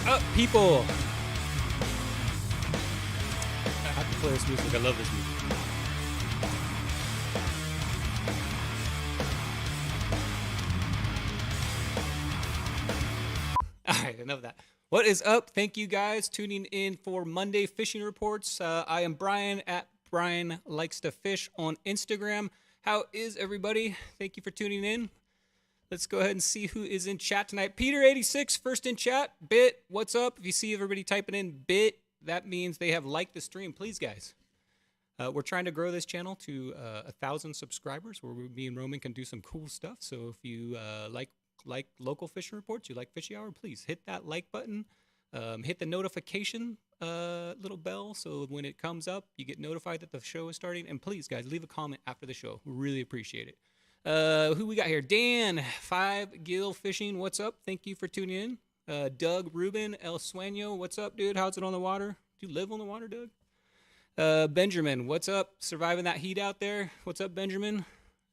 up, people? I have to play this music. I love this music. All right, enough of that. What is up? Thank you guys tuning in for Monday Fishing Reports. I am Brian at Brian Likes to Fish on Instagram. How is everybody? Thank you for tuning in. Let's go ahead and see who is in chat tonight. Peter86, first in chat. Bit, what's up? If you see everybody typing in Bit, that means they have liked the stream. Please, guys. We're trying to grow this channel to 1,000 subscribers where me and Roman can do some cool stuff. So if you like local fishing reports, you like Fishy Hour, please hit that like button. Hit the notification little bell so when it comes up, you get notified that the show is starting. And please, guys, leave a comment after the show. We really appreciate it. Who we got here? Dan, 5 Gill Fishing. What's up? Thank you for tuning in. Doug Rubin, El Sueño. What's up, dude? How's it on the water? Do you live on the water, Doug? Benjamin, what's up? Surviving that heat out there. What's up, Benjamin?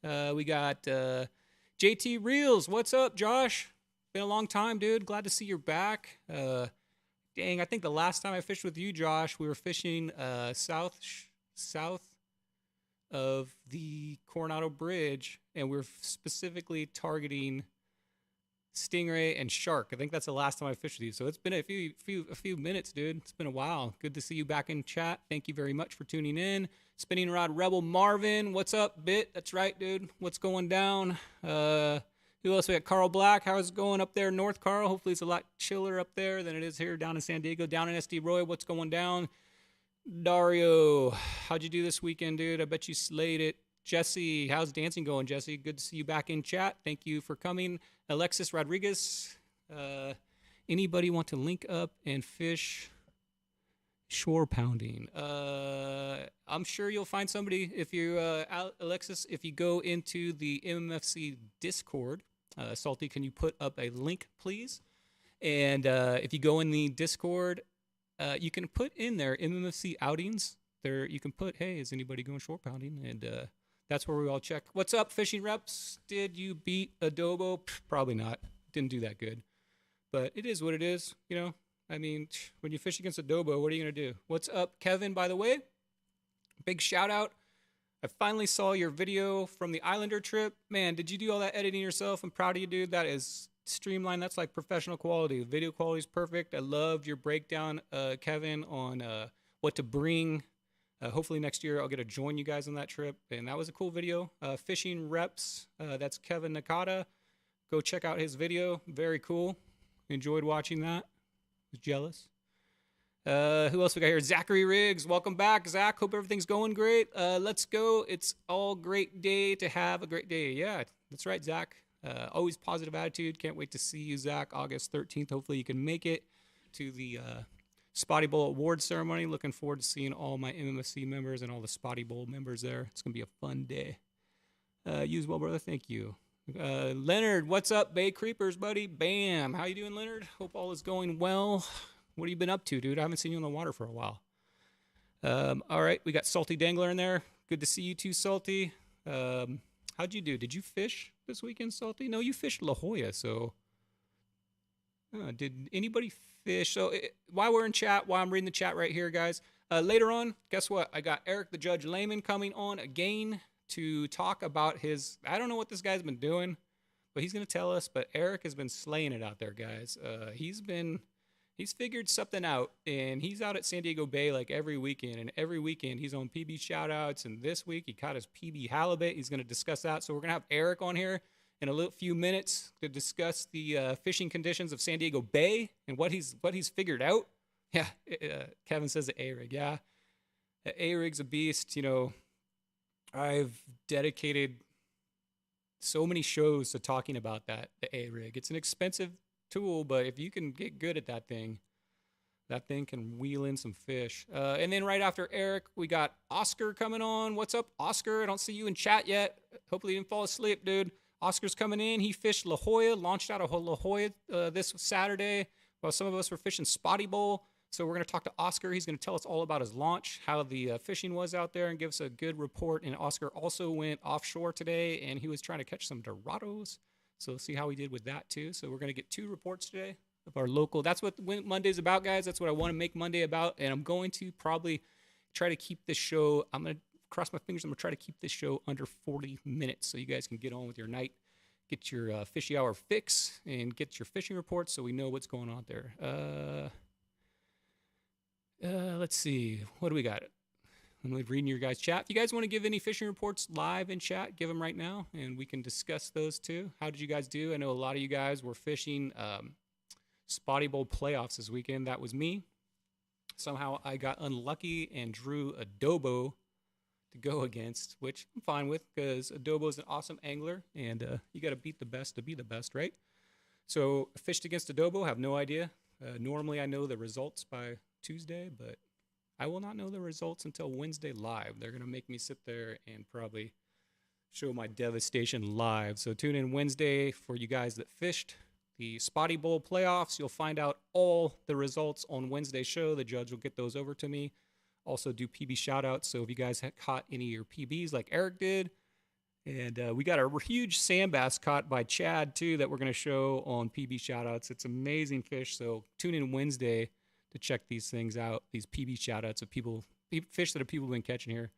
We got JT Reels. What's up, Josh? Been a long time, dude. Glad to see you're back. Dang, I think the last time I fished with you, Josh, we were fishing south of the Coronado Bridge, and we're specifically targeting stingray and shark. I think that's the last time I fished with you. So it's been a few minutes, dude. It's been a while. Good to see you back in chat. Thank you very much for tuning in. Spinning Rod Rebel Marvin, what's up, Bit? That's right, dude. What's going down? Who else? We got Carl Black. How's it going up there north, Carl? Hopefully it's a lot chiller up there than it is here down in San Diego. Down in SD Roy, what's going down? Dario, how'd you do this weekend, dude? I bet you slayed it. Jesse, how's dancing going, Jesse? Good to see you back in chat. Thank you for coming. Alexis Rodriguez, anybody want to link up and fish shore pounding? I'm sure you'll find somebody. If you, Alexis, if you go into the MMFC Discord, Salty, can you put up a link, please? And if you go in the Discord, you can put in there MMFC outings. There, you can put, hey, is anybody going shore pounding? And that's where we all check. What's up, fishing reps? Did you beat Adobo? Probably not. Didn't do that good. But it is what it is, you know. I mean, when you fish against Adobo, what are you going to do? What's up, Kevin, by the way? Big shout out. I finally saw your video from the Islander trip. Man, did you do all that editing yourself? I'm proud of you, dude. That is streamlined. That's like professional quality. The video quality is perfect. I loved your breakdown, Kevin, on what to bring. Hopefully next year I'll get to join you guys on that trip. And that was a cool video. Fishing Reps, that's Kevin Nakata. Go check out his video. Very cool. Enjoyed watching that. Was jealous. Who else we got here? Zachary Riggs. Welcome back, Zach. Hope everything's going great. Let's go. It's all great day to have a great day. Yeah, that's right, Zach. Always positive attitude. Can't wait to see you, Zach, August 13th. Hopefully you can make it to the Spotty Bowl award ceremony. Looking forward to seeing all my MMFC members and all the Spotty Bowl members there. It's going to be a fun day. Use well, brother. Thank you. Leonard, what's up, Bay Creepers, buddy? Bam. How you doing, Leonard? Hope all is going well. What have you been up to, dude? I haven't seen you on the water for a while. All right, we got Salty Dangler in there. Good to see you too, Salty. How'd you do? Did you fish this weekend, Salty? No, you fished La Jolla, so... did anybody fish? So while we're in chat, while I'm reading the chat right here, guys, later on, guess what? I got Eric the Judge Layman coming on again to talk about his... I don't know what this guy's been doing, but he's going to tell us. But Eric has been slaying it out there, guys. He's figured something out, and he's out at San Diego Bay like every weekend, and every weekend he's on PB shoutouts, and this week he caught his PB halibut. He's going to discuss that. So we're going to have Eric on here in a few minutes to discuss the fishing conditions of San Diego Bay and what he's figured out. Yeah, Kevin says the A-rig. Yeah, the A-rig's a beast. You know, I've dedicated so many shows to talking about the A-rig. It's an expensive tool, but if you can get good at that thing can wheel in some fish. And then right after Eric, we got Oscar coming on. What's up, Oscar? I don't see you in chat yet. Hopefully you didn't fall asleep, dude. Oscar's coming in. He fished La Jolla, launched out of La Jolla this Saturday, while some of us were fishing Spotty Bowl. So we're going to talk to Oscar. He's going to tell us all about his launch, how the fishing was out there, and give us a good report. And Oscar also went offshore today, and he was trying to catch some Dorados. So we'll see how he did with that, too. So we're going to get 2 reports today. of our local. That's what Monday's about, guys. That's what I want to make Monday about. And I'm going to probably try to keep this show. I'm going to cross my fingers. I'm going to try to keep this show under 40 minutes so you guys can get on with your night, get your fishy hour fix, and get your fishing reports so we know what's going on there. Let's see. What do we got? I'm reading your guys' chat. If you guys want to give any fishing reports live in chat, give them right now, and we can discuss those too. How did you guys do? I know a lot of you guys were fishing Spotty Bowl playoffs this weekend. That was me. Somehow I got unlucky and drew Adobo to go against, which I'm fine with because Adobo is an awesome angler, and you got to beat the best to be the best, right? So I fished against Adobo. Have no idea. Normally I know the results by Tuesday, but I will not know the results until Wednesday live. They're going to make me sit there and probably show my devastation live. So tune in Wednesday for you guys that fished the Spotty Bowl playoffs. You'll find out all the results on Wednesday's show. The judge will get those over to me. Also do PB shout-outs. So if you guys had caught any of your PBs like Eric did, and we got a huge sand bass caught by Chad too that we're going to show on PB shout-outs. It's amazing fish. So tune in Wednesday to check these things out, these PB shout-outs of fish that people have been catching here.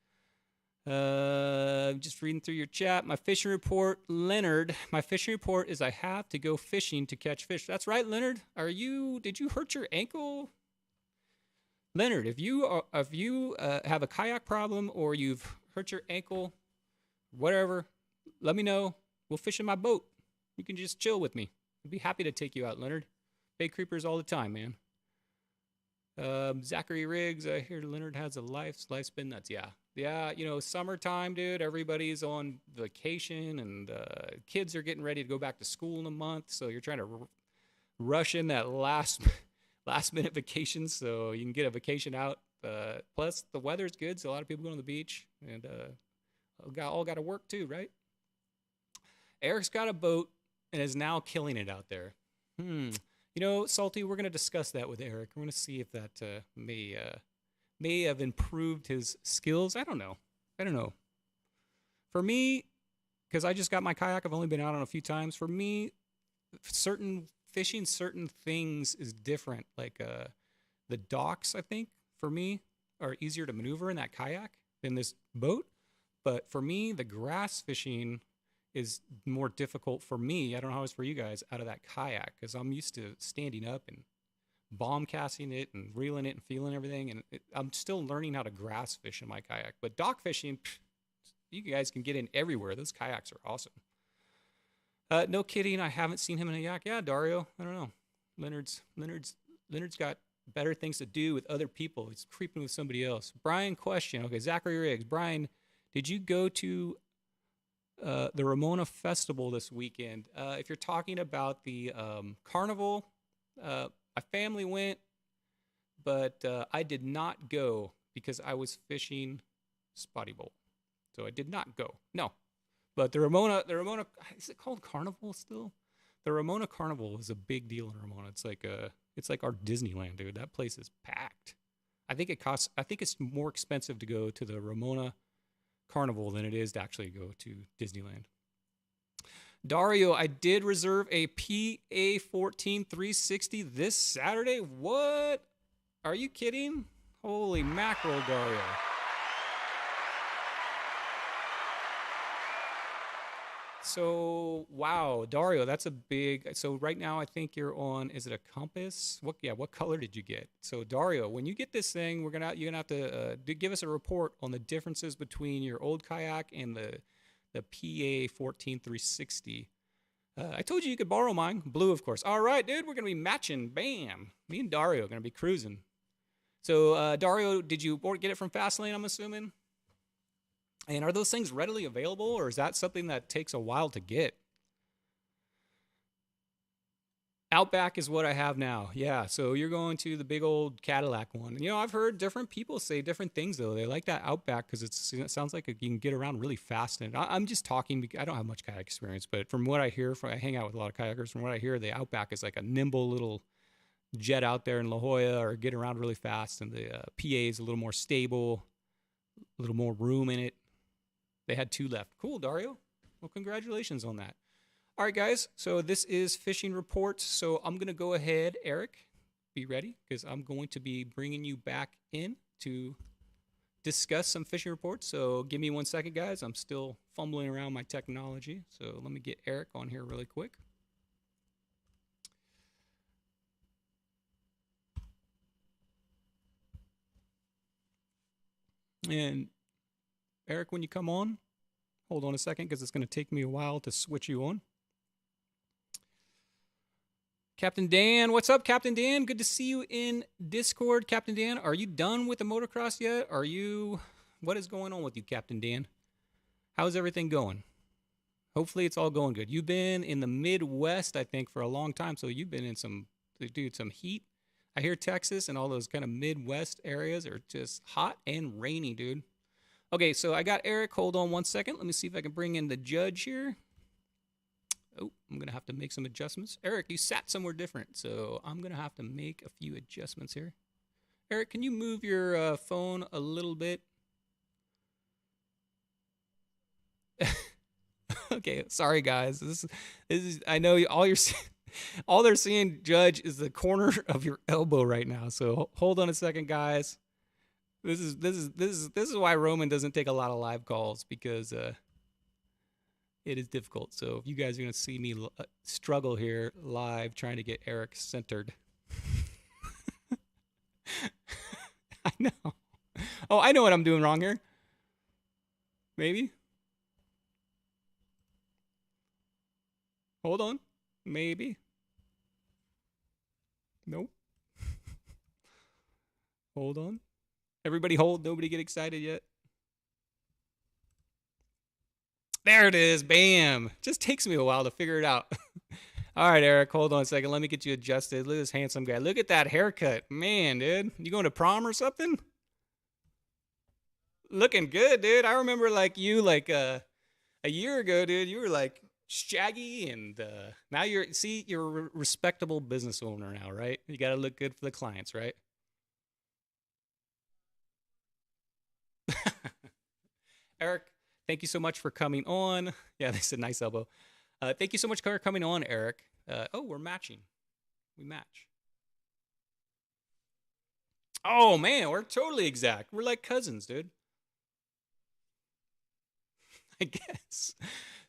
Just reading through your chat. My fishing report, Leonard. My fishing report is I have to go fishing to catch fish. That's right, Leonard. Did you hurt your ankle? Leonard, if you have a kayak problem or you've hurt your ankle, whatever, let me know. We'll fish in my boat. You can just chill with me. I'd be happy to take you out, Leonard. Bay creepers all the time, man. Zachary Riggs, I hear Leonard has a life's been nuts. Yeah, summertime, dude, everybody's on vacation, and kids are getting ready to go back to school in a month, so you're trying to rush in that last minute vacation so you can get a vacation out. Plus the weather's good, so a lot of people go to the beach, and all got to work too, right? Eric's got a boat and is now killing it out there. Salty, we're going to discuss that with Eric. We're going to see if that may have improved his skills. I don't know. For me, because I just got my kayak, I've only been out on a few times. For me, fishing certain things is different. Like the docks, I think, for me, are easier to maneuver in that kayak than this boat. But for me, the grass fishing is more difficult for me. I don't know how it's for you guys out of that kayak because I'm used to standing up and bomb casting it and reeling it and feeling everything. And I'm still learning how to grass fish in my kayak. But dock fishing, you guys can get in everywhere. Those kayaks are awesome. No kidding. I haven't seen him in a yak. Yeah, Dario. I don't know. Leonard's got better things to do with other people. He's creeping with somebody else. Brian question. Okay, Zachary Riggs. Brian, did you go to the Ramona Festival this weekend? If you're talking about the carnival, my family went, but I did not go because I was fishing Spotty Bowl. So I did not go. No. But the Ramona, is it called Carnival still? The Ramona Carnival is a big deal in Ramona. It's like our Disneyland, dude. That place is packed. I think it's more expensive to go to the Ramona Carnival than it is to actually go to Disneyland. Dario, I did reserve a PA14 360 this Saturday. What? Are you kidding? Holy mackerel, Dario. So, wow, Dario, that's a big. So right now I think you're on, is it a Compass? What color did you get? So Dario, when you get this thing, you're gonna have to give us a report on the differences between your old kayak and the PA14 360. I told you could borrow mine, blue of course. All right, dude, we're gonna be matching. Bam, me and Dario are gonna be cruising. So Dario, did you get it from Fastlane? I'm assuming. And are those things readily available, or is that something that takes a while to get? Outback is what I have now. Yeah, so you're going to the big old Cadillac one. I've heard different people say different things, though. They like that Outback because it sounds like you can get around really fast. And I'm just talking because I don't have much kayak experience, but from what I hear, I hang out with a lot of kayakers. From what I hear, the Outback is like a nimble little jet out there in La Jolla, or get around really fast. And the PA is a little more stable, a little more room in it. They had 2 left. Cool, Dario. Well, congratulations on that. All right, guys. So this is fishing reports. So I'm gonna go ahead, Eric. Be ready because I'm going to be bringing you back in to discuss some fishing reports. So give me 1 second, guys. I'm still fumbling around my technology. So let me get Eric on here really quick. And Eric, when you come on, hold on a second because it's going to take me a while to switch you on. Captain Dan, what's up, Captain Dan? Good to see you in Discord. Captain Dan, are you done with the motocross yet? What is going on with you, Captain Dan? How's everything going? Hopefully it's all going good. You've been in the Midwest, I think, for a long time, so you've been in some heat. I hear Texas and all those kind of Midwest areas are just hot and rainy, dude. Okay, so I got Eric. Hold on 1 second. Let me see if I can bring in the judge here. Oh, I'm going to have to make some adjustments. Eric, you sat somewhere different, so I'm going to have to make a few adjustments here. Eric, can you move your phone a little bit? Okay, sorry, guys. This is I know all they're seeing, Judge, is the corner of your elbow right now. So hold on a second, guys. This is why Roman doesn't take a lot of live calls because it is difficult. So if you guys are going to see me struggle here live trying to get Eric centered. I know. Oh, I know what I'm doing wrong here. Maybe. Hold on. Maybe. Nope. Hold on. Everybody hold. Nobody get excited yet. There it is. Bam. Just takes me a while to figure it out. All right, Eric, hold on a second. Let me get you adjusted. Look at this handsome guy. Look at that haircut. Man, dude. You going to prom or something? Looking good, dude. I remember a year ago, dude. You were like shaggy and now you're a respectable business owner now, right? You got to look good for the clients, right? Eric, thank you so much for coming on. Yeah, they said nice elbow. Thank you so much for coming on, Eric. Oh, we're matching. We match. Oh, man, we're totally exact. We're like cousins, dude. I guess.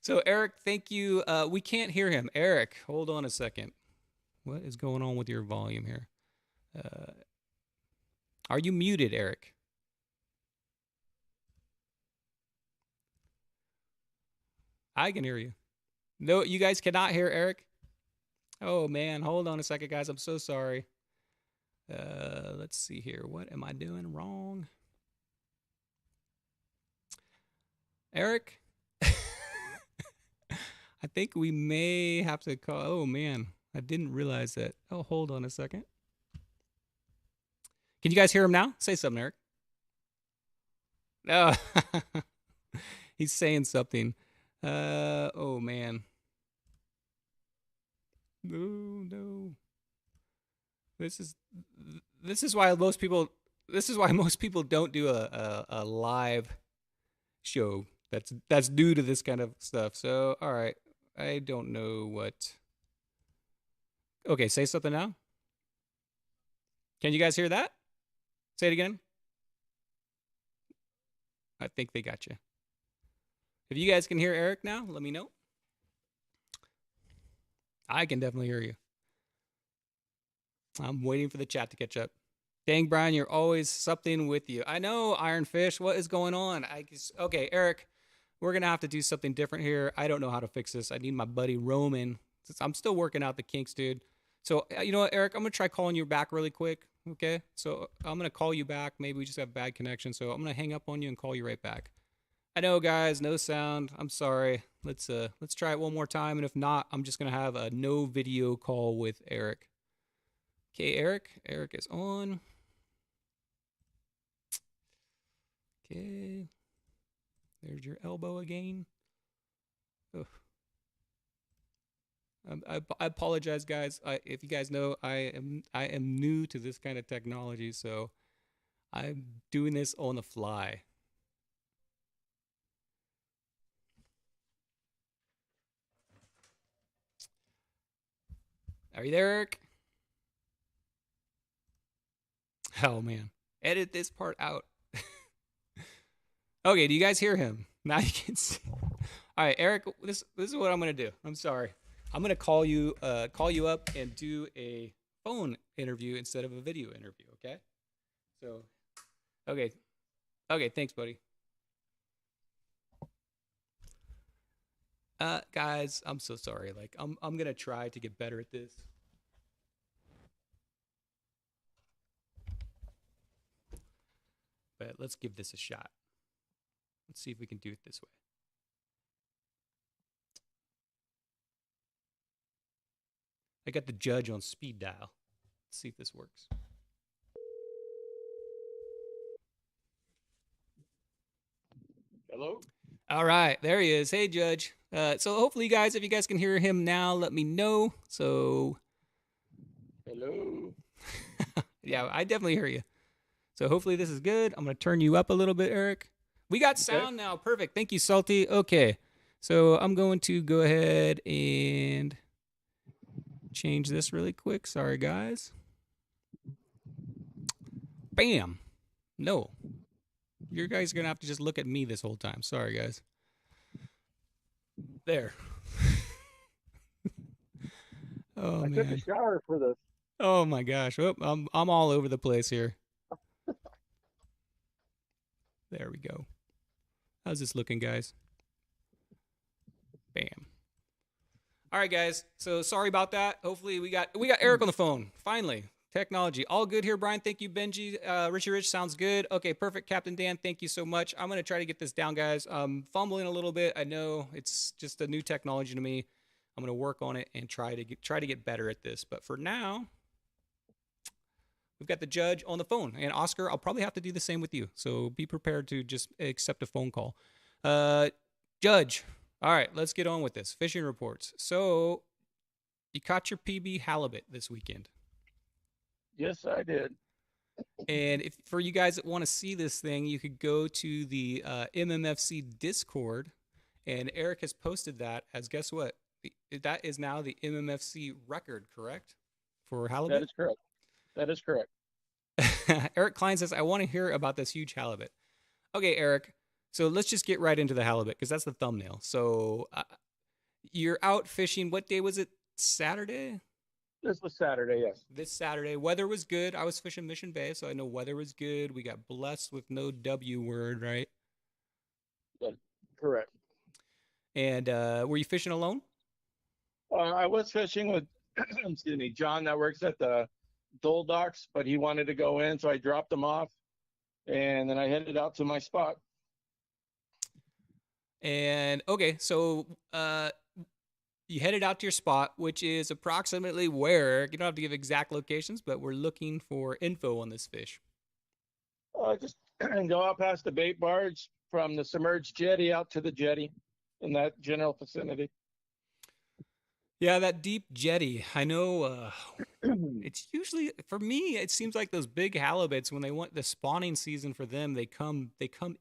So, Eric, thank you. We can't hear him. Eric, hold on a second. What is going on with your volume here? Are you muted, Eric? I can hear you. No, you guys cannot hear Eric? Oh, man. Hold on a second, guys. I'm so sorry. Let's see here. What am I doing wrong? Eric? I think we may have to call. Oh, man. I didn't realize that. Oh, hold on a second. Can you guys hear him now? Say something, Eric. No. He's saying something. Oh, man. No. This is why most people don't do a live show that's due to this kind of stuff. So, all right. I don't know what. Okay, say something now. Can you guys hear that? Say it again. I think they got you. If you guys can hear Eric now, let me know. I can definitely hear you. I'm waiting for the chat to catch up. Dang, Brian, you're always something with you. I know, Ironfish. What is going on? Okay, Eric, we're going to have to do something different here. I don't know how to fix this. I need my buddy Roman. I'm still working out the kinks, dude. So, you know what, Eric? I'm going to try calling you back really quick. Okay? So, I'm going to call you back. Maybe we just have bad connection. So, I'm going to hang up on you and call you right back. I know, guys, no sound. I'm sorry. Let's try it one more time. And if not, I'm just going to have a no video call with Eric. Okay, Eric. Eric is on. Okay. There's your elbow again. Ugh. I apologize, guys. If you guys know, I am new to this kind of technology, so I'm doing this on the fly. Are you there, Eric? Oh man, edit this part out. Okay, do you guys hear him? Now you can see. All right, Eric, this is what I'm gonna do. I'm sorry. I'm gonna call you up and do a phone interview instead of a video interview. Okay. So, okay, thanks, buddy. Guys, I'm so sorry. Like, I'm gonna try to get better at this. But let's give this a shot. Let's see if we can do it this way. I got the judge on speed dial. Let's see if this works. Hello? All right, there he is. Hey, Judge. So hopefully, guys, if you guys can hear him now, let me know. So, Hello? yeah, I definitely hear you. So hopefully this is good. I'm going to turn you up a little bit, Eric. We got sound now. Perfect. Thank you, Salty. Okay. So I'm going to go ahead and change this really quick. Sorry, guys. Bam. No. You guys are going to have to just look at me this whole time. Sorry, guys. There. Oh, I man. took a shower for this. Oh, my gosh. Oh, I'm all over the place here. There we go. How's this looking, guys? Bam. All right, guys. So sorry about that. Hopefully we got Eric on the phone. Finally. Technology. All good here, Brian. Thank you, Benji. Richie Rich sounds good. Okay, perfect. Captain Dan, thank you so much. I'm going to try to get this down, guys. Fumbling a little bit. I know it's just a new technology to me. I'm going to work on it and try to get better at this. But for now, we've got the judge on the phone. And Oscar, I'll probably have to do the same with you. So be prepared to just accept a phone call. Judge, all right, let's get on with this. Fishing reports. So you caught your PB halibut this weekend. Yes, I did. And if for you guys that want to see this thing, you could go to the MMFC Discord. And Eric has posted that as, guess what? That is now the MMFC record, correct? For halibut? That is correct. That is correct. Eric Klein says, I want to hear about this huge halibut. Okay, Eric. So let's just get right into the halibut because that's the thumbnail. So you're out fishing. What day was it? Saturday? This was Saturday, yes. This Saturday. Weather was good. I was fishing Mission Bay, so I know weather was good. We got blessed with no W word, right? Correct. And were you fishing alone? I was fishing with, excuse me, John that works at the Dole Docks, but he wanted to go in, so I dropped him off, and then I headed out to my spot. And okay, so you headed out to your spot, which is approximately where? You don't have to give exact locations, but we're looking for info on this fish. Just go out past the bait barge from the submerged jetty out to the jetty in that general vicinity. Yeah, that deep jetty. I know it's usually, for me, it seems like those big halibuts, when they want the spawning season for them, they come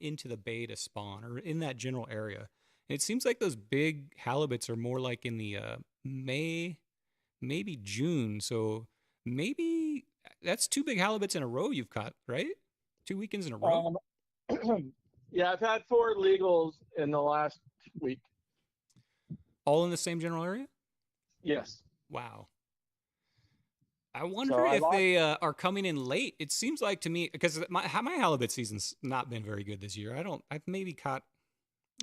into the bay to spawn or in that general area. And it seems like those big halibuts are more like in the May, maybe June. So maybe that's 2 big halibuts in a row you've caught, right? 2 weekends in a row? Yeah, I've had 4 legals in the last week. All in the same general area? Yes. Wow. I wonder if they are coming in late. It seems like to me, because my halibut season's not been very good this year. I've maybe caught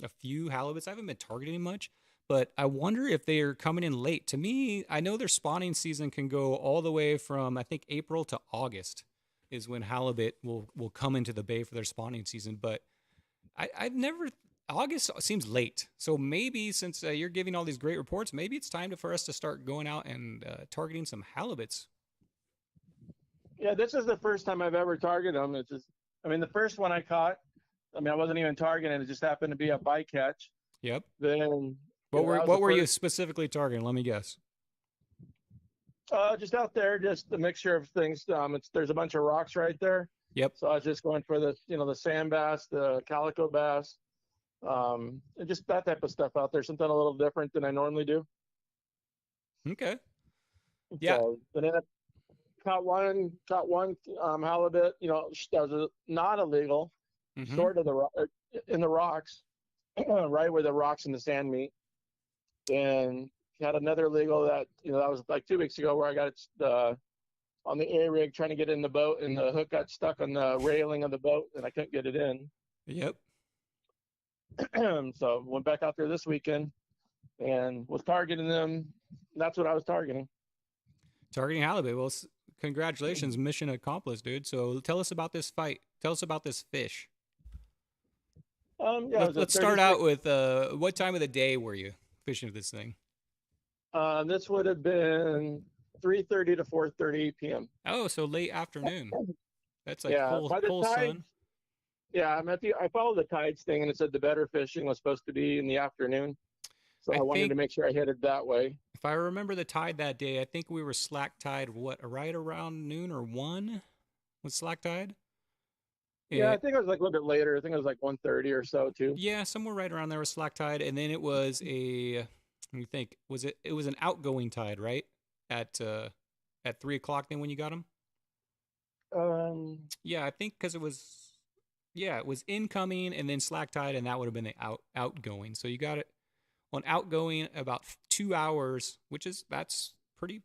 a few halibuts. I haven't been targeting much, but I wonder if they are coming in late. To me, I know their spawning season can go all the way from, I think, April to August is when halibut will come into the bay for their spawning season. But I've never... August seems late. So maybe since you're giving all these great reports, maybe it's time for us to start going out and targeting some halibuts. Yeah, this is the first time I've ever targeted them. It's just, I mean, the first one I caught, I mean, I wasn't even targeting it. It just happened to be a bycatch. Yep. Then what were you specifically targeting? Let me guess. Just out there, just a mixture of things. There's a bunch of rocks right there. Yep. So I was just going for the sand bass, the calico bass, and just that type of stuff out there. Something a little different than I normally do. Okay. Yeah. So then I caught one halibut. That was not illegal, Mm-hmm. sort of in the rocks, right where the rocks and the sand meet. And had another illegal that was like 2 weeks ago where I got it on the A rig trying to get in the boat, and the hook got stuck on the railing of the boat, and I couldn't get it in. Yep. So went back out there this weekend and was targeting them. That's what I was targeting. Targeting halibut. Well, congratulations, mission accomplished, dude. So tell us about this fight. Tell us about this fish. Yeah, it was a Let's start 36. out with what time of the day were you fishing this thing? This would have been 3:30 to 4:30 p.m. Oh, so late afternoon. That's like Yeah, full by the full tide. sun. Yeah, I followed the tides thing, and it said the better fishing was supposed to be in the afternoon. So I I wanted think to make sure I headed that way. if I remember the tide that day, I think we were slack tide. What, right around noon or 1 was slack tide. Yeah, Yeah, I think it was like a little bit later. I think it was like 1:30 or so too. yeah, somewhere right around there was slack tide, and then it was a. Let me think. Was it? It was an outgoing tide, right? At 3 o'clock. Then when you got them. Um, Yeah, I think because it was. Yeah, it was incoming and then slack tide, and that would have been the outgoing. So you got it on outgoing about 2 hours, which is that's pretty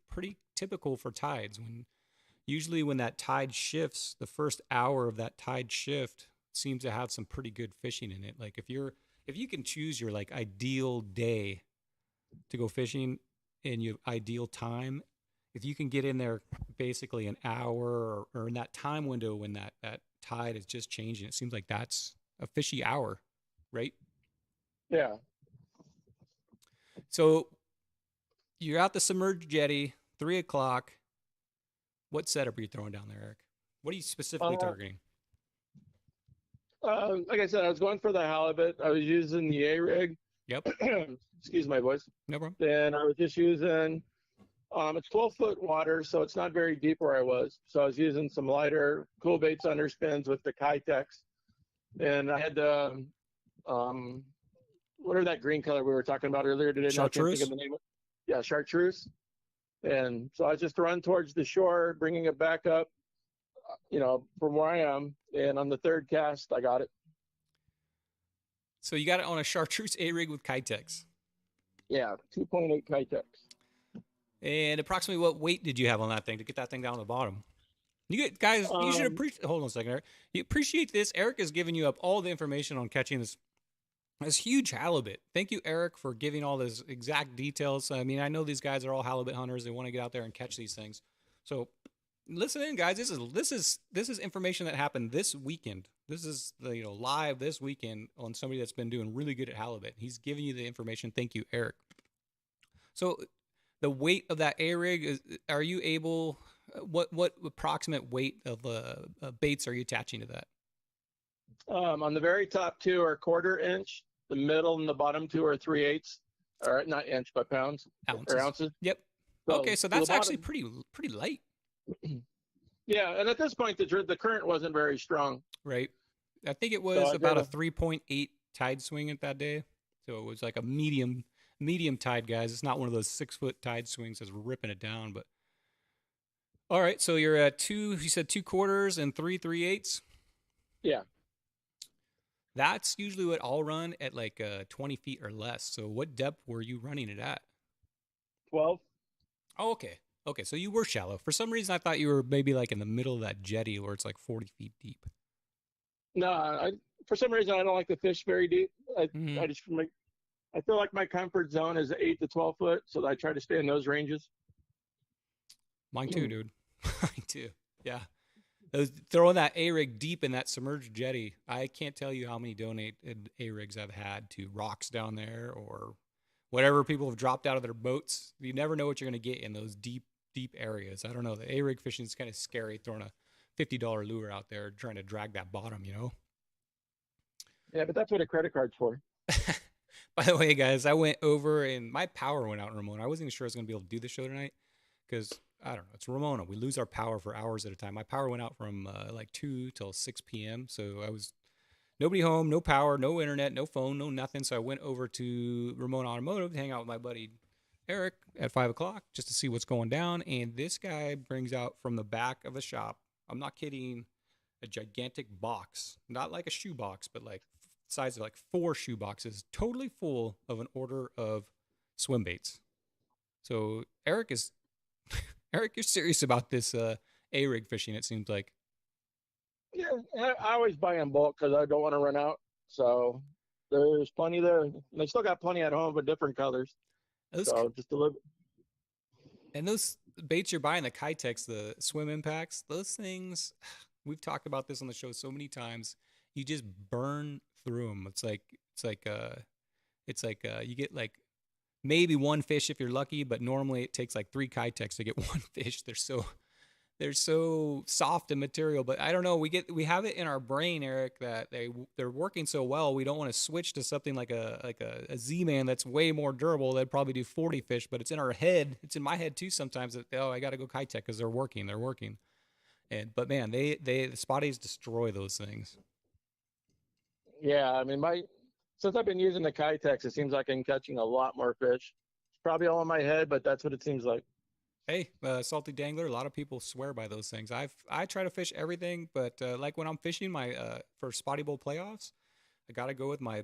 typical for tides. When that tide shifts, the first hour of that tide shift seems to have some pretty good fishing in it. Like if you can choose your like ideal day to go fishing and your ideal time, if you can get in there basically an hour or in that time window when that tide is just changing, it seems like that's a fishy hour, right? yeah. So you're out the submerged jetty, 3 o'clock. What setup are you throwing down there, Eric? What are you specifically Uh, targeting? like I said, I was going for the halibut. I was using the A rig. Yep. Excuse my voice. No problem. Then I was just using. It's 12-foot water, so it's not very deep where I was. So I was using some lighter cool baits underspins with the Kitex, and I had the whatever that green color we were talking about earlier today. Now I can't think of Chartreuse? the name. Yeah, chartreuse. And so I was just run towards the shore, bringing it back up, from where I am. And on the third cast, I got it. So you got it on a chartreuse A rig with Kitex. Yeah, 2.8 Kitex. And approximately what weight did you have on that thing to get that thing down to the bottom? Guys, you should Um, appreciate. Hold on a second, Eric. You appreciate this. Eric is giving you up all the information on catching this huge halibut. Thank you, Eric, for giving all those exact details. I mean, I know these guys are all halibut hunters. They want to get out there and catch these things. So listen in, guys. This is information that happened this weekend. This is live this weekend on somebody that's been doing really good at halibut. He's giving you the information. Thank you, Eric. So the weight of that A rig is, are you able? What approximate weight of baits are you attaching to that? on the very top two are 1/4 inch. The middle and the bottom two are 3/8. All right, not inch, but pounds or Ounces. ounces. Yep. So, Okay, so so the that's actually bottom, pretty light, yeah. And at this point, the current wasn't very strong. right? I think it So was I did about a a 3.8 tide swing at that day. So it was like a medium tide, guys. It's not one of those 6 foot tide swings that's ripping it down. But all right, so you're at two. You said 2/4 and 3 3/8. yeah. That's usually what I'll run at like 20 feet or less. So what depth were you running it at? 12. Oh, okay. Okay, so you were shallow. For some reason, I thought you were maybe like in the middle of that jetty where it's like 40 feet deep. No, for some reason I don't like to fish very deep. Mm-hmm. I feel like my comfort zone is 8 to 12 foot, so I try to stay in those ranges. Mine too, dude. Mine too. Yeah. Throwing that A rig deep in that submerged jetty, I can't tell you how many donated A rigs I've had to rocks down there or whatever people have dropped out of their boats. You never know what you're going to get in those deep areas. I don't know. The A rig fishing is kind of scary, throwing a $50 lure out there trying to drag that bottom, you know? Yeah, but that's what a credit card's for. By the way, guys, I went over and my power went out in Ramona. I wasn't even sure I was going to be able to do the show tonight because I don't know. It's Ramona. We lose our power for hours at a time. My power went out from like 2 till 6 p.m. So I was nobody home, no power, no internet, no phone, no nothing. So I went over to Ramona Automotive to hang out with my buddy Eric at 5 o'clock just to see what's going down. And this guy brings out from the back of the shop, I'm not kidding, a gigantic box, not like a shoe box, but like size of like 4 shoe boxes, totally full of an order of swim baits. So Eric is, Eric, you're serious about this A-rig fishing, it seems like. Yeah, I always buy in bulk because I don't want to run out. So there's plenty there. And I still got plenty at home, but different colors. Those, So just a little. and those baits you're buying, the Kitex, the swim impacts, those things, we've talked about this on the show so many times. You just burn through them. It's like you get like maybe one fish if you're lucky, but normally it takes like 3 Kitex to get one fish. They're so soft in material, but I don't know. We have it in our brain, Eric, that they're working so well. We don't want to switch to something like a Z-Man that's way more durable. That'd probably do 40 fish, but it's in our head. It's in my head too sometimes. That I got to go Kitech because they're working. They're working. But man, the spotties destroy those things. Yeah, I mean, since I've been using the Kitex, it seems like I'm catching a lot more fish. It's probably all in my head, but that's what it seems like. Hey, salty dangler. A lot of people swear by those things. I try to fish everything, but like when I'm fishing my for Spotty Bowl playoffs, I gotta go with my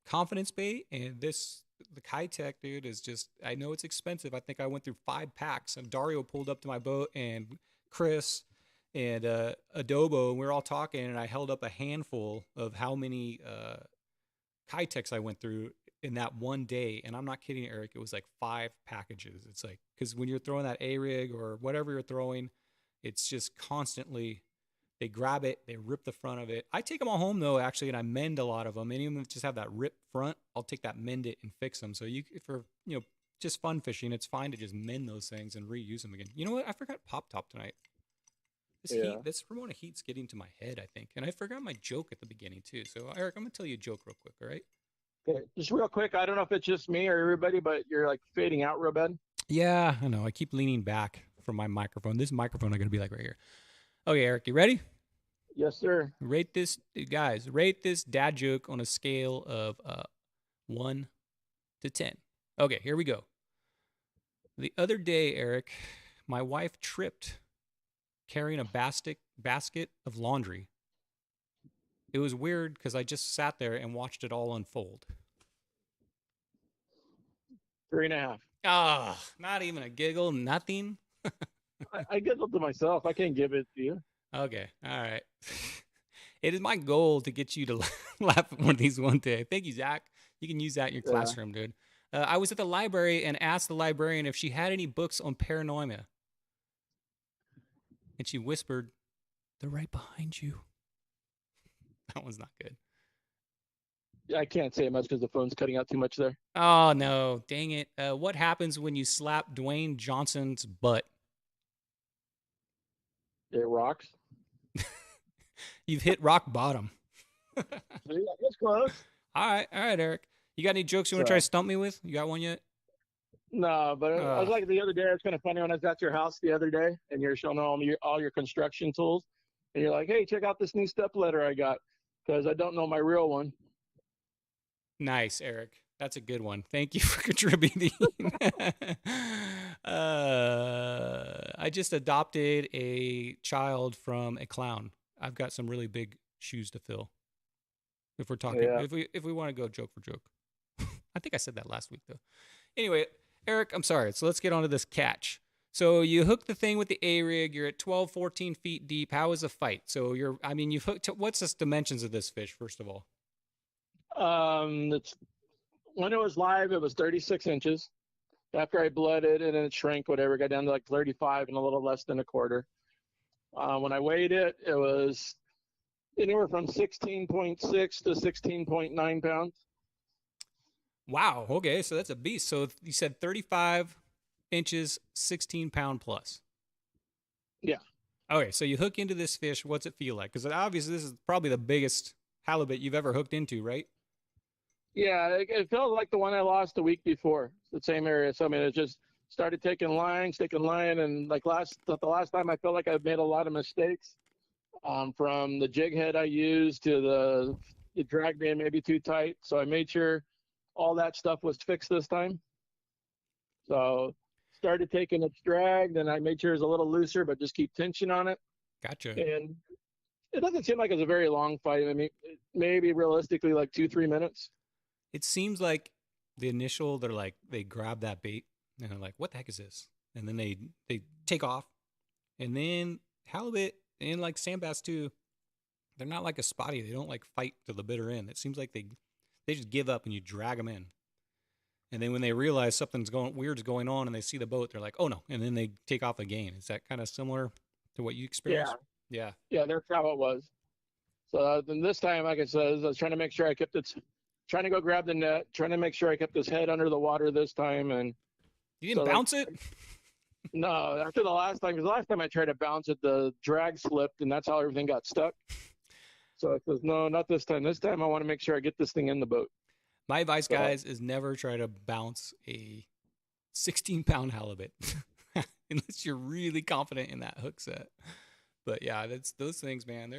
confidence bait. And the Kitech, dude, is just. I know it's expensive. I think I went through 5 packs, and Dario pulled up to my boat, and Chris and Adobo, and we were all talking, and I held up a handful of how many Kitechs I went through in that one day. And I'm not kidding, Eric, it was like 5 packages. It's like, because when you're throwing that A-rig or whatever you're throwing, it's just constantly, they grab it, they rip the front of it. I take them all home though, actually, and I mend a lot of them. Any of them just have that rip front, I'll take that, mend it, and fix them. So for just fun fishing, it's fine to just mend those things and reuse them again. You know what? I forgot Pop Top tonight. This Ramona heat's getting to my head, I think. And I forgot my joke at the beginning too. So Eric, I'm gonna tell you a joke real quick, all right? Okay, just real quick, I don't know if it's just me or everybody, but you're like fading out real bad. Yeah, I know. I keep leaning back from my microphone. This microphone I'm gonna be like right here. Okay, Eric, you ready? Yes, sir. Rate this dad joke on a scale of 1 to 10. Okay, here we go. The other day, Eric, my wife tripped carrying a basket of laundry. It was weird because I just sat there and watched it all unfold. 3.5. Ah, not even a giggle, nothing. I giggled to myself. I can't give it to you. Okay, all right. It is my goal to get you to laugh at one of these one day. Thank you, Zach. You can use that in your classroom, dude. I was at the library and asked the librarian if she had any books on paranoia. And she whispered, "They're right behind you." That one's not good. I can't say much because the phone's cutting out too much there. Oh, no. Dang it. What happens when you slap Dwayne Johnson's butt? It rocks. You've hit rock bottom. That's close. All right, Eric. You got any jokes you want to try to stump me with? You got one yet? No, but I was like the other day. It's kind of funny when I was at your house the other day, and you're showing all your construction tools, and you're like, "Hey, check out this new step ladder I got," because I don't know my real one. Nice, Eric. That's a good one. Thank you for contributing. I just adopted a child from a clown. I've got some really big shoes to fill. If we're talking, if we want to go joke for joke. I think I said that last week though. Anyway, Eric, I'm sorry. So let's get on to this catch. So you hook the thing with the A-rig. You're at 12, 14 feet deep. How is the fight? So you've hooked. What's the dimensions of this fish, first of all? It's when it was live, it was 36 inches. After I bled it and then it shrank, whatever, got down to like 35 and a little less than a quarter. When I weighed it, it was anywhere from 16.6 to 16.9 pounds. Wow. Okay, so that's a beast. So you said 35 inches, 16-pound plus. Yeah. Okay, so you hook into this fish. What's it feel like? Because obviously this is probably the biggest halibut you've ever hooked into, right? Yeah, it felt like the one I lost the week before, the same area. So I mean, it just started taking line, and like the last time I felt like I've made a lot of mistakes. From the jig head I used to the drag being maybe too tight. So I made sure all that stuff was fixed this time. So started taking its drag. Then I made sure it was a little looser, but just keep tension on it. Gotcha. And it doesn't seem like it's a very long fight. I mean, maybe realistically like 2-3 minutes. It seems like the initial, they're like, they grab that bait and they're like, what the heck is this? And then they take off. And then halibut and like sand bass too, they're not like a spotty. They don't like fight to the bitter end. It seems like they just give up and you drag them in. And then when they realize something's weird's going on and they see the boat, they're like, oh no. And then they take off again. Is that kind of similar to what you experienced? Yeah. Yeah. Yeah, that's how it was. So then this time, like I said, I was trying to make sure I kept it, trying to go grab the net, trying to make sure I kept his head under the water this time. And You didn't bounce it? no, after the last time, because the last time I tried to bounce it, the drag slipped, and that's how everything got stuck. So I says, no, not this time. This time I want to make sure I get this thing in the boat. My advice, guys, is never try to bounce a 16-pound halibut unless you're really confident in that hook set. But yeah, that's those things, man.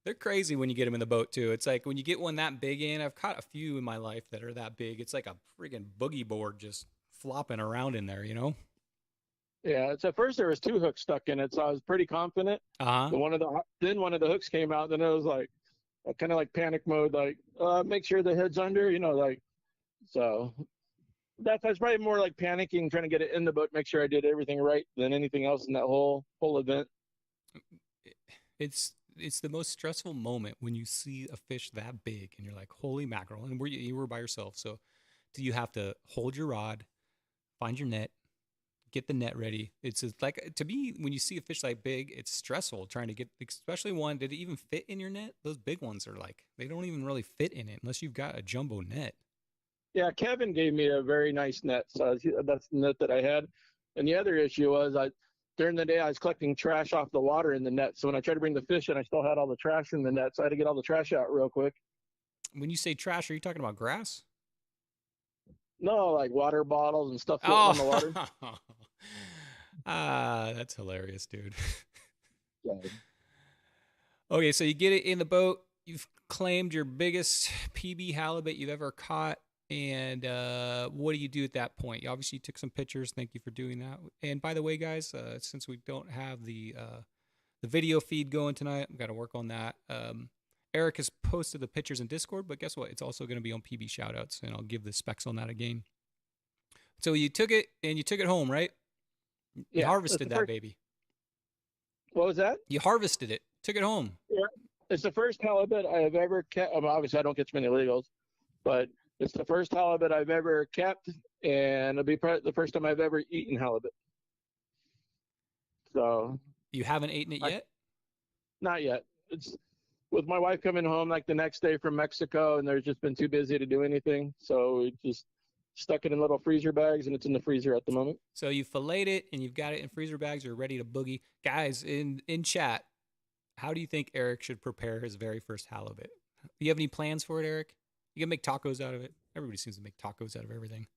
They're crazy when you get them in the boat too. It's like when you get one that big in. I've caught a few in my life that are that big. It's like a friggin' boogie board just flopping around in there, you know? Yeah, it's at first there was 2 hooks stuck in it, so I was pretty confident. Uh-huh. Then one of the hooks came out, then it was like kind of like panic mode, like make sure the head's under, like so. That's probably more like panicking, trying to get it in the boat, make sure I did everything right than anything else in that whole event. It's the most stressful moment when you see a fish that big and you're like, holy mackerel. And you were by yourself. So do you have to hold your rod, find your net, get the net ready? It's just like, to me, when you see a fish like big, it's stressful trying to get, especially one, did it even fit in your net? Those big ones are like, they don't even really fit in it unless you've got a jumbo net. Yeah, Kevin gave me a very nice net, so that's the net that I had. And the other issue was during the day I was collecting trash off the water in the net. So when I tried to bring the fish in, I still had all the trash in the net, so I had to get all the trash out real quick. When you say trash, are you talking about grass? No, like water bottles and stuff floating on the water. That's hilarious, dude. Yeah. Okay, so you get it in the boat. You've claimed your biggest PB halibut you've ever caught. And what do you do at that point? You obviously took some pictures. Thank you for doing that. And by the way, guys, since we don't have the video feed going tonight, I've got to work on that. Eric has posted the pictures in Discord, but guess what? It's also going to be on PB Shoutouts, and I'll give the specs on that again. So you took it, and you took it home, right? You harvested that baby. What was that? You harvested it, took it home. Yeah, it's the first halibut I have ever kept. Obviously, I don't catch many illegals, but it's the first halibut I've ever kept, and it'll be the first time I've ever eaten halibut. So you haven't eaten it yet? Not yet. It's with my wife coming home like the next day from Mexico, and there's just been too busy to do anything. So we just stuck it in little freezer bags, and it's in the freezer at the moment. So you filleted it, and you've got it in freezer bags. You're ready to boogie. Guys, in chat, how do you think Eric should prepare his very first halibut? Do you have any plans for it, Eric? You can make tacos out of it. Everybody seems to make tacos out of everything.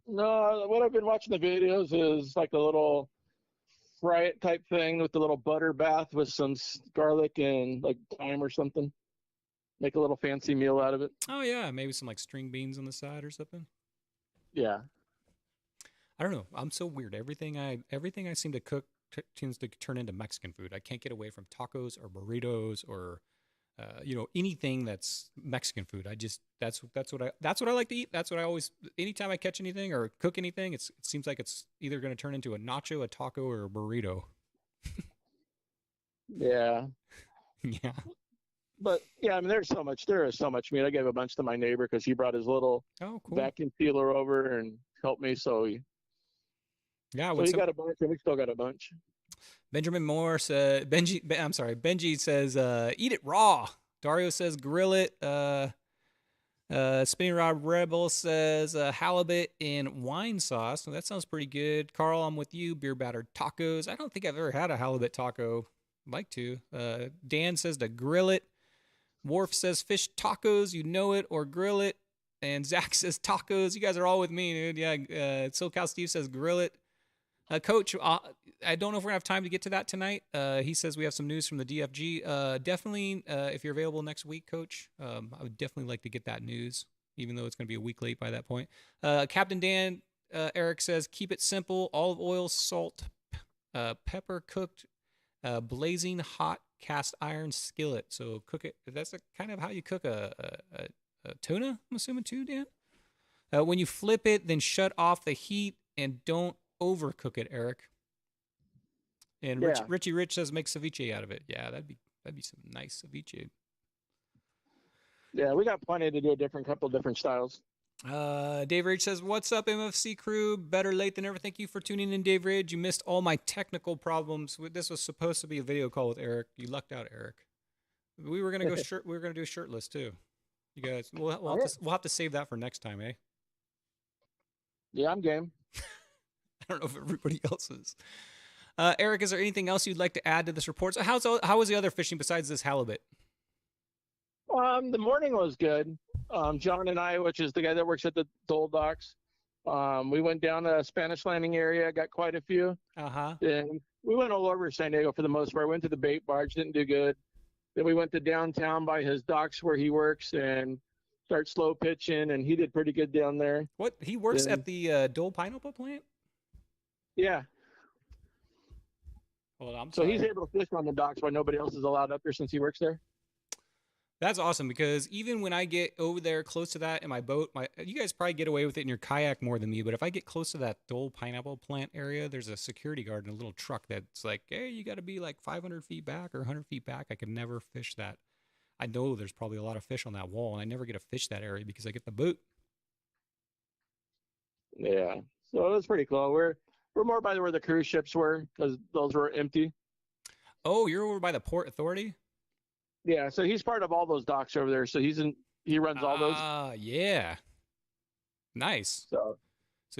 No, what I've been watching the videos is like a little fry it type thing with the little butter bath with some garlic and like thyme or something. Make a little fancy meal out of it. Oh yeah, maybe some like string beans on the side or something. Yeah. I don't know. I'm so weird. Everything I seem to cook tends to turn into Mexican food. I can't get away from tacos or burritos or anything that's Mexican food. That's what I like to eat. That's what I always, anytime I catch anything or cook anything, it seems like it's either going to turn into a nacho, a taco, or a burrito. Yeah. Yeah. But yeah, I mean, there is so much meat. I gave a bunch to my neighbor because he brought his little vacuum sealer over and helped me. So he got a bunch, and we still got a bunch. Benjamin Moore said, Benji says, eat it raw. Dario says, grill it. Spinning Rod Rebel says, halibut in wine sauce. So that sounds pretty good. Carl, I'm with you. Beer battered tacos. I don't think I've ever had a halibut taco. I'd like to. Dan says to grill it. Worf says fish tacos. You know it, or grill it. And Zach says tacos. You guys are all with me, dude. Yeah. SoCal Steve says grill it. Coach, I don't know if we're going to have time to get to that tonight. He says we have some news from the DFG. Definitely, if you're available next week, Coach, I would definitely like to get that news, even though it's going to be a week late by that point. Captain Dan Eric says, keep it simple: olive oil, salt, pepper, cooked, blazing hot cast iron skillet. So cook it. That's kind of how you cook a tuna, I'm assuming too, Dan. When you flip it, then shut off the heat and don't overcook it, Eric. And Richie Rich says make ceviche out of it. Yeah, that'd be some nice ceviche. Yeah, we got plenty to do a couple different styles. Dave Ridge says, what's up, MFC crew? Better late than never. Thank you for tuning in, Dave Ridge. You missed all my technical problems. This was supposed to be a video call with Eric. You lucked out, Eric. We were gonna go we were gonna do shirtless too. You guys, we'll have to save that for next time, eh? Yeah, I'm game. I don't know if everybody else is. Eric, is there anything else you'd like to add to this report? So how was the other fishing besides this halibut? The morning was good. John and I, which is the guy that works at the Dole docks, we went down to Spanish Landing area, got quite a few. And we went all over San Diego for the most part. Went to the bait barge, didn't do good. Then we went to downtown by his docks where he works and start slow pitching, and he did pretty good down there. What, he works at the Dole Pineapple plant? Yeah. Well, I'm so sorry. He's able to fish on the docks while nobody else is allowed up there since he works there. That's awesome, because even when I get over there close to that in my boat, you guys probably get away with it in your kayak more than me, but if I get close to that Dole Pineapple plant area, there's a security guard in a little truck that's like, hey, you got to be like 500 feet back or 100 feet back. I could never fish that. I know there's probably a lot of fish on that wall, and I never get to fish that area because I get the boot. Yeah, so it was pretty cool. We're more by where the cruise ships were, because those were empty. Oh, you're over by the Port Authority? Yeah, so he's part of all those docks over there. So he runs all those. Yeah. Nice. So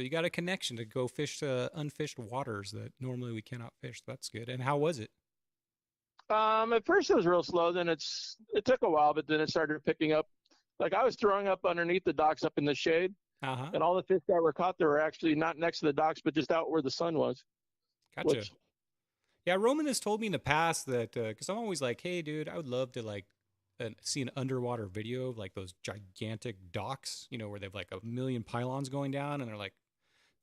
you got a connection to go fish unfished waters that normally we cannot fish. That's good. And how was it? At first it was real slow. Then it took a while, but then it started picking up. Like I was throwing up underneath the docks up in the shade, and all the fish that were caught there were actually not next to the docks, but just out where the sun was. Gotcha. Yeah, Roman has told me in the past that, because I'm always like, hey, dude, I would love to like see an underwater video of like those gigantic docks, where they have like 1 million pylons going down and they're like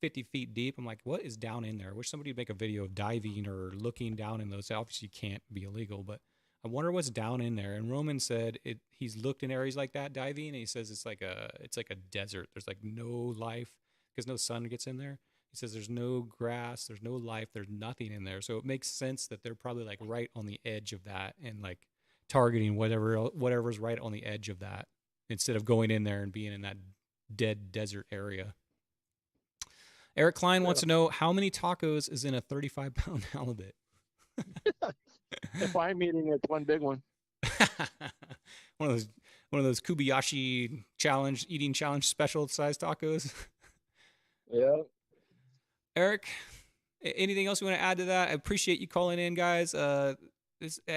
50 feet deep. I'm like, what is down in there? I wish somebody would make a video of diving or looking down in those. Obviously, you can't be illegal, but I wonder what's down in there. And Roman said he's looked in areas like that diving, and he says it's like a desert. There's like no life because no sun gets in there. He says there's no grass, there's no life, there's nothing in there. So it makes sense that they're probably like right on the edge of that and like targeting whatever's right on the edge of that instead of going in there and being in that dead desert area. Eric Klein wants to know how many tacos is in a 35-pound halibut. If I'm eating, it's one big one. one of those Kobayashi eating challenge special size tacos. Yeah. Eric, anything else you want to add to that? I appreciate you calling in, guys. I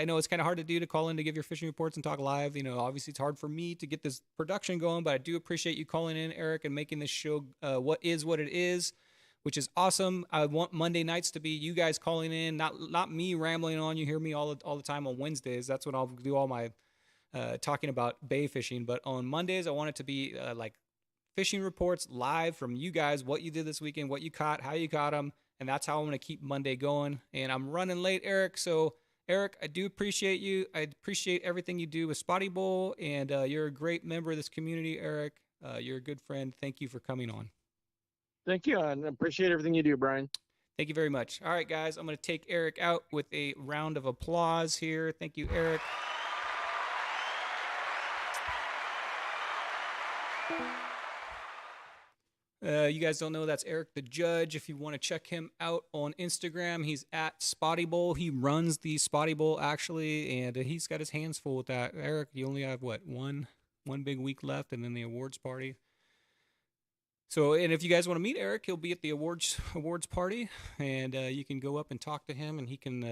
know it's kind of hard to do to call in to give your fishing reports and talk live. Obviously it's hard for me to get this production going, but I do appreciate you calling in, Eric, and making this show what it is, which is awesome. I want Monday nights to be you guys calling in, not me rambling on. You hear me all the time on Wednesdays. That's when I'll do all my talking about bay fishing. But on Mondays, I want it to be like fishing reports live from you guys, what you did this weekend, what you caught, how you caught them, and that's how I'm going to keep Monday going. And I'm running late, Eric, so Eric, I do appreciate you. I appreciate everything you do with Spotty Bowl, and you're a great member of this community, Eric. You're a good friend. Thank you for coming on. Thank you, and I appreciate everything you do, Brian. Thank you very much. All right, guys, I'm going to take Eric out with a round of applause here. Thank you, Eric. You guys don't know that's Eric the Judge. If you want to check him out on Instagram, he's at Spotty Bowl. He runs the Spotty Bowl, actually, and he's got his hands full with that. Eric, you only have, one big week left, and then the awards party. So, and if you guys want to meet Eric, he'll be at the awards party, and you can go up and talk to him, and he can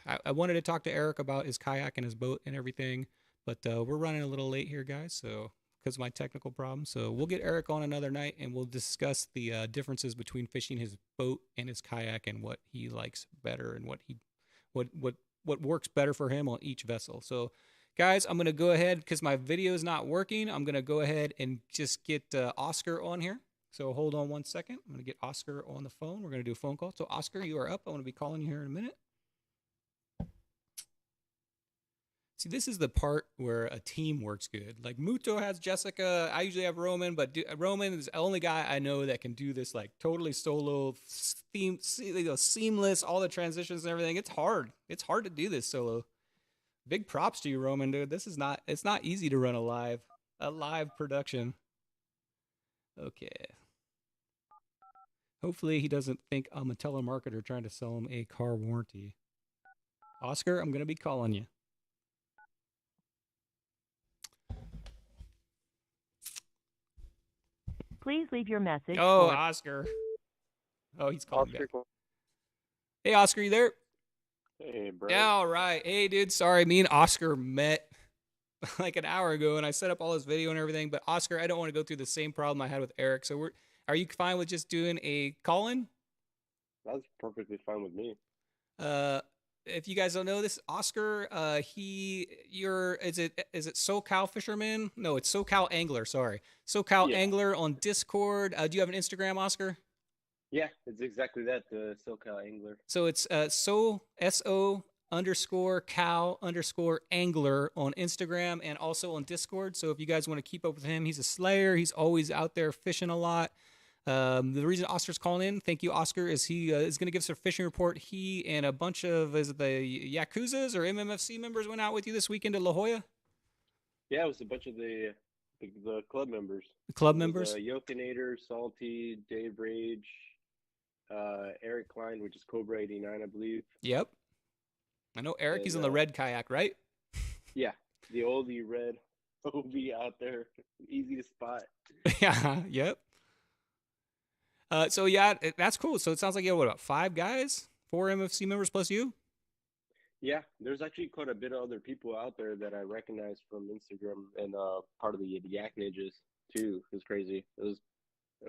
I wanted to talk to Eric about his kayak and his boat and everything, but we're running a little late here, guys, so because of my technical problem. So we'll get Eric on another night, and we'll discuss the differences between fishing his boat and his kayak and what he likes better and what works better for him on each vessel. So, guys, I'm going to go ahead, because my video is not working, I'm going to go ahead and just get Oscar on here. So hold on 1 second. I'm going to get Oscar on the phone. We're going to do a phone call. So Oscar, you are up. I want to be calling you here in a minute. See, this is the part where a team works good. Like Muto has Jessica. I usually have Roman, but Roman is the only guy I know that can do this like totally solo, seamless, all the transitions and everything. It's hard. It's hard to do this solo. Big props to you, Roman, dude. This is not. It's not easy to run a live production. Okay. Hopefully he doesn't think I'm a telemarketer trying to sell him a car warranty. Oscar, I'm gonna be calling you. Please leave your message. Oh, Oscar. Oh, he's calling back. Hey, Oscar, you there? Hey, bro. Yeah, all right. Hey, dude, sorry. Me and Oscar met like an hour ago, and I set up all this video and everything. But Oscar, I don't want to go through the same problem I had with Eric. So are you fine with just doing a call-in? That's perfectly fine with me. If you guys don't know this, Oscar, is it SoCal Fisherman? No, it's SoCal Angler. Sorry, SoCal Angler on Discord. Do you have an Instagram, Oscar? Yeah, it's exactly that. The SoCal Angler. So it's SO_Cal_Angler on Instagram and also on Discord. So if you guys want to keep up with him, he's a slayer. He's always out there fishing a lot. The reason Oscar's calling in, thank you, Oscar, is he is going to give us a fishing report. He and a bunch of the Yakuzas or MMFC members went out with you this weekend to La Jolla. Yeah, it was a bunch of the club members. The club members? Yokinator, Salty, Dave Rage, Eric Klein, which is Cobra 89, I believe. Yep. I know Eric, he's on the red kayak, right? Yeah, the oldie red OB out there. Easy to spot. Yeah, yep. So yeah, that's cool. So it sounds like you have, about 5 guys? 4 MFC members plus you? Yeah, there's actually quite a bit of other people out there that I recognize from Instagram and part of the Yak Ninjas too. It was crazy. It was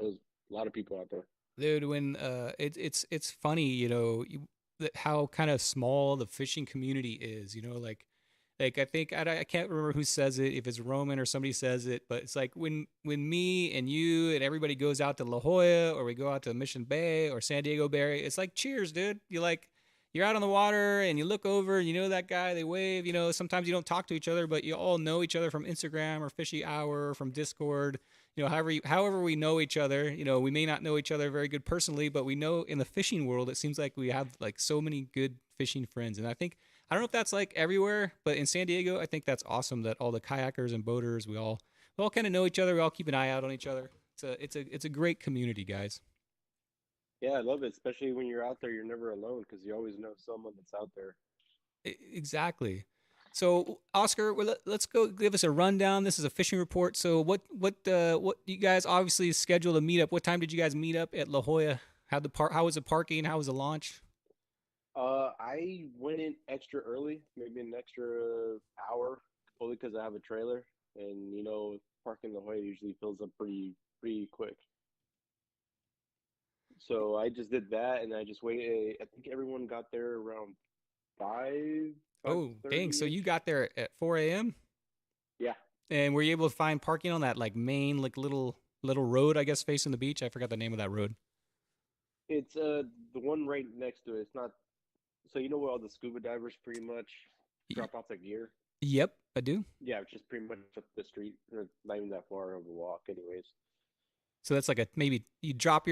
a lot of people out there. Dude, when it's funny, you know, how kind of small the fishing community is, you know, like I think I can't remember who says it, if it's Roman or somebody says it, but it's like when me and you and everybody goes out to La Jolla or we go out to Mission Bay or San Diego Bay, it's like cheers, dude. You're out on the water and you look over and you know that guy, they wave, you know, sometimes you don't talk to each other, but you all know each other from Instagram or Fishy Hour or from Discord. You know, however we know each other, you know, we may not know each other very good personally, but we know in the fishing world, it seems like we have like so many good fishing friends. And I don't know if that's like everywhere, but in San Diego, I think that's awesome that all the kayakers and boaters, we all kind of know each other. We all keep an eye out on each other. It's a great community, guys. Yeah, I love it, especially when you're out there. You're never alone because you always know someone that's out there. Exactly. So, Oscar, let's go give us a rundown. This is a fishing report. So, what you guys obviously scheduled a meetup? What time did you guys meet up at La Jolla? How was the parking? How was the launch? I went in extra early, maybe an extra hour, only because I have a trailer, and you know, parking La Jolla usually fills up pretty quick. So I just did that, and I just waited. I think everyone got there around 5. Oh, dang. So you got there at 4 a.m.? Yeah. And were you able to find parking on that like main like little road, I guess, facing the beach? I forgot the name of that road. It's the one right next to it. It's not. So you know where all the scuba divers pretty much drop off their gear? Yep, I do. Yeah, it's just pretty much up the street. Not even that far of a walk, anyways. So that's like maybe you drop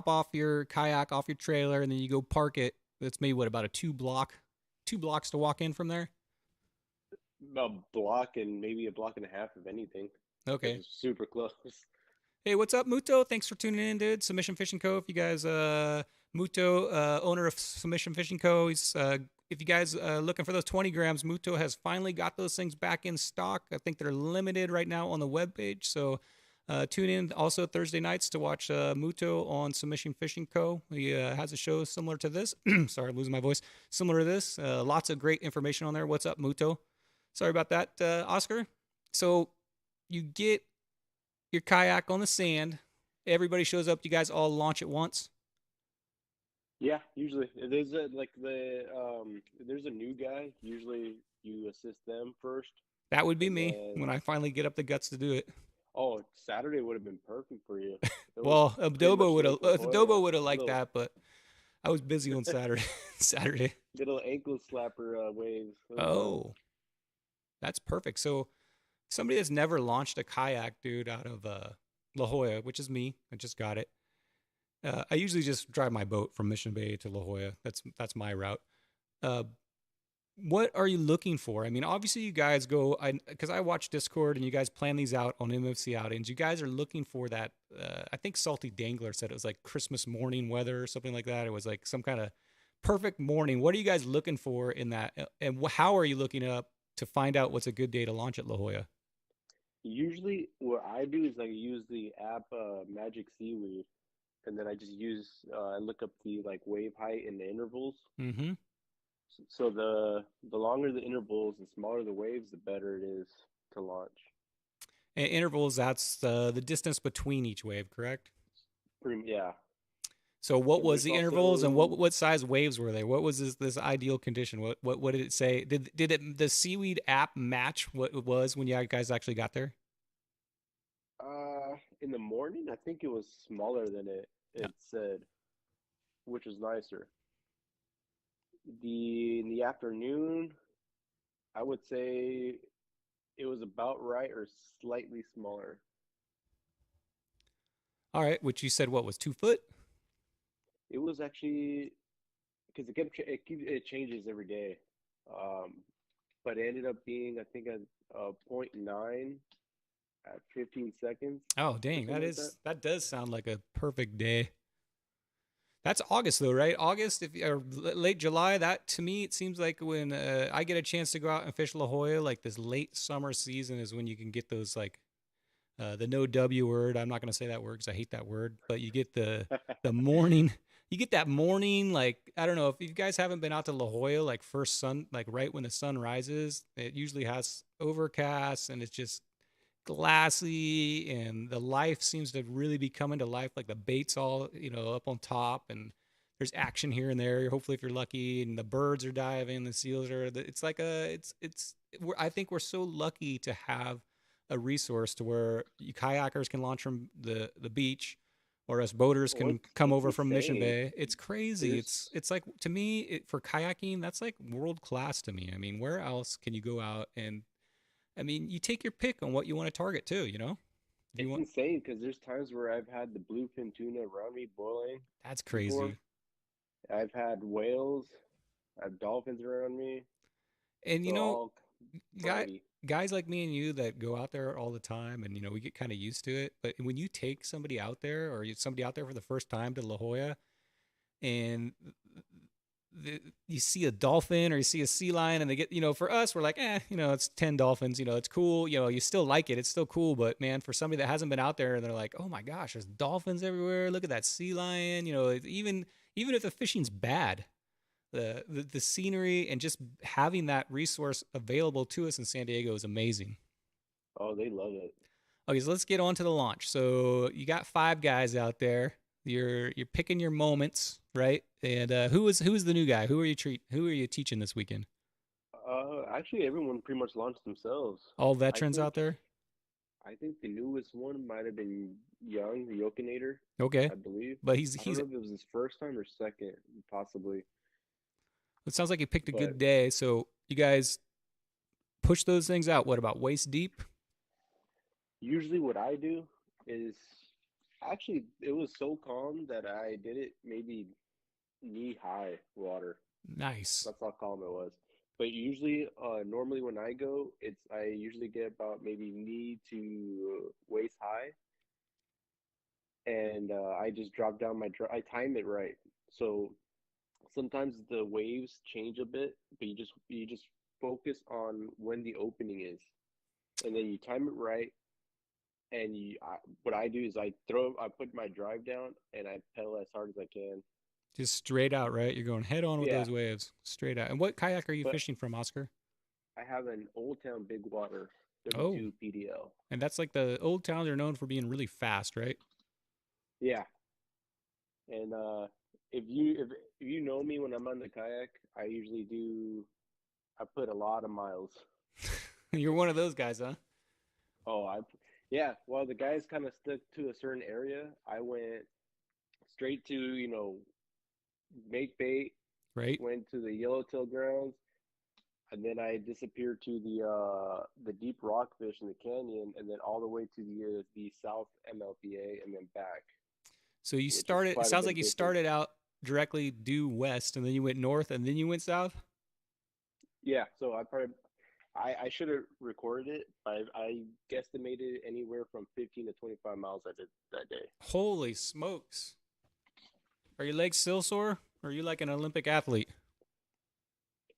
off your kayak off your trailer and then you go park it. That's maybe about a 2 blocks to walk in from there. A block and maybe a block and a half of anything. Okay. It's super close. Hey, what's up, Muto? Thanks for tuning in, dude. Submission Fishing Co. If you guys, Muto, owner of Submission Fishing Co. He's if you guys looking for those 20 grams, Muto has finally got those things back in stock. I think they're limited right now on the webpage. So tune in also Thursday nights to watch Muto on Submission Fishing Co. He has a show similar to this. Sorry, I'm losing my voice. Similar to this. Lots of great information on there. What's up, Muto? Sorry about that, Oscar. So you get your kayak on the sand. Everybody shows up. You guys all launch at once. Yeah, usually there's there's a new guy. Usually you assist them first. That would be me when I finally get up the guts to do it. Oh, Saturday would have been perfect for you. It was Well, pretty much Adobo would have like La Jolla. liked Little that, but I was busy on Saturday. Saturday. little ankle slapper waves. It was nice. Oh, that's perfect. So somebody that's never launched a kayak, dude, out of La Jolla, which is me. I just got it. I usually just drive my boat from Mission Bay to La Jolla. That's my route. Uh, what are you looking for? I mean, obviously you guys go, because I watch Discord and you guys plan these out on MFC outings. You guys are looking for that. I think Salty Dangler said it was like Christmas morning weather or something like that. It was like some kind of perfect morning. What are you guys looking for in that? And how are you looking up to find out what's a good day to launch at La Jolla? Usually, what I do is I use the app Magic Seaweed, and then I just use I look up the like wave height and the intervals. Mm-hmm. So the longer the intervals, the smaller the waves, the better it is to launch. And intervals, that's the distance between each wave, correct? Yeah, So what and was there's the intervals and also what size waves were they? What was this ideal condition? What did it say? Did it the Seaweed app match what it was when you guys actually got there? in the morning I think it was smaller than Yeah. it said, which was nicer. The in the afternoon, I would say it was about right or slightly smaller. All right, which you said what was 2 foot? It was actually because it changes every day. Um, but it ended up being I think a point 0.9 at 15 seconds Oh, or dang, something like that. that does sound like a perfect day. That's August though, right? August, if or late July. That to me, it seems like when I get a chance to go out and fish La Jolla, like this late summer season is when you can get those like the no W word. I'm not going to say that word because I hate that word, but you get the morning. You get that morning, like I don't know if you guys haven't been out to La Jolla, like first sun, like right when the sun rises. It usually has overcast and it's just glassy, and the life seems to really be coming to life. Like the bait's all up on top, and there's action here and there. Hopefully, if you're lucky, and the birds are diving, the seals are. It's like I think we're so lucky to have a resource to where you kayakers can launch from the beach, or us boaters Oh, can come it's over from Mission insane. Bay. It's crazy. There's It's like to me for kayaking, that's like world class to me. I mean, where else can you go out and I mean, you take your pick on what you want to target too, you know? If you it's want insane because there's times where I've had the bluefin tuna around me boiling that's before. crazy. I've had whales, I have dolphins around me. And So all guy, variety. guys like me and you that go out there all the time and we get kind of used to it, but when you take somebody out there or somebody out there for the first time to La Jolla and you see a dolphin or you see a sea lion and they get for us we're like it's 10 dolphins, it's cool, you still like it, it's still cool, but man, for somebody that hasn't been out there and they're like, oh my gosh, there's dolphins everywhere, look at that sea lion, even if the fishing's bad, the scenery and just having that resource available to us in San Diego is amazing. Oh, they love it. Okay, so let's get on to the launch. So you got 5 guys out there. You're picking your moments, right? And who is the new guy? Who are you teaching this weekend? Actually, everyone pretty much launched themselves. All I veterans think out there. I think the newest one might have been Young, the Yokinator, Okay, I believe. but he's I don't he's. know if it was his first time or second, possibly. It sounds like you picked a But good day. So you guys push those things out. What about waist deep? usually, what I do is actually it was so calm that I did it maybe knee high water. Nice. That's how calm it was. But usually, normally when I go, I usually get about maybe knee to waist high, and I just drop down I time it right. So sometimes the waves change a bit, but you just focus on when the opening is, and then you time it right. And what I do is I put my drive down and I pedal as hard as I can. Just straight out, right? You're going head on with Yeah, those waves, straight out. And what kayak are you but fishing from, Oscar? I have an Old Town Big Water Oh, 32 PDL. and that's like the old towns are known for being really fast, right? Yeah, and if you know me when I'm on the kayak, I usually do. I put a lot of miles. You're one of those guys, huh? Oh, I Yeah, well, the guys kind of stuck to a certain area. I went straight to, make bait, Right. went to the yellowtail grounds, and then I disappeared to the deep rockfish in the canyon, and then all the way to the South MLPA, and then back, So you which is started. It quite a sounds bit like of you distance. started out directly due west, and then you went north, and then you went south. Yeah, so I should have recorded it. I guesstimated anywhere from 15 to 25 miles I did that day. Holy smokes! Are your legs still sore? Or are you like an Olympic athlete?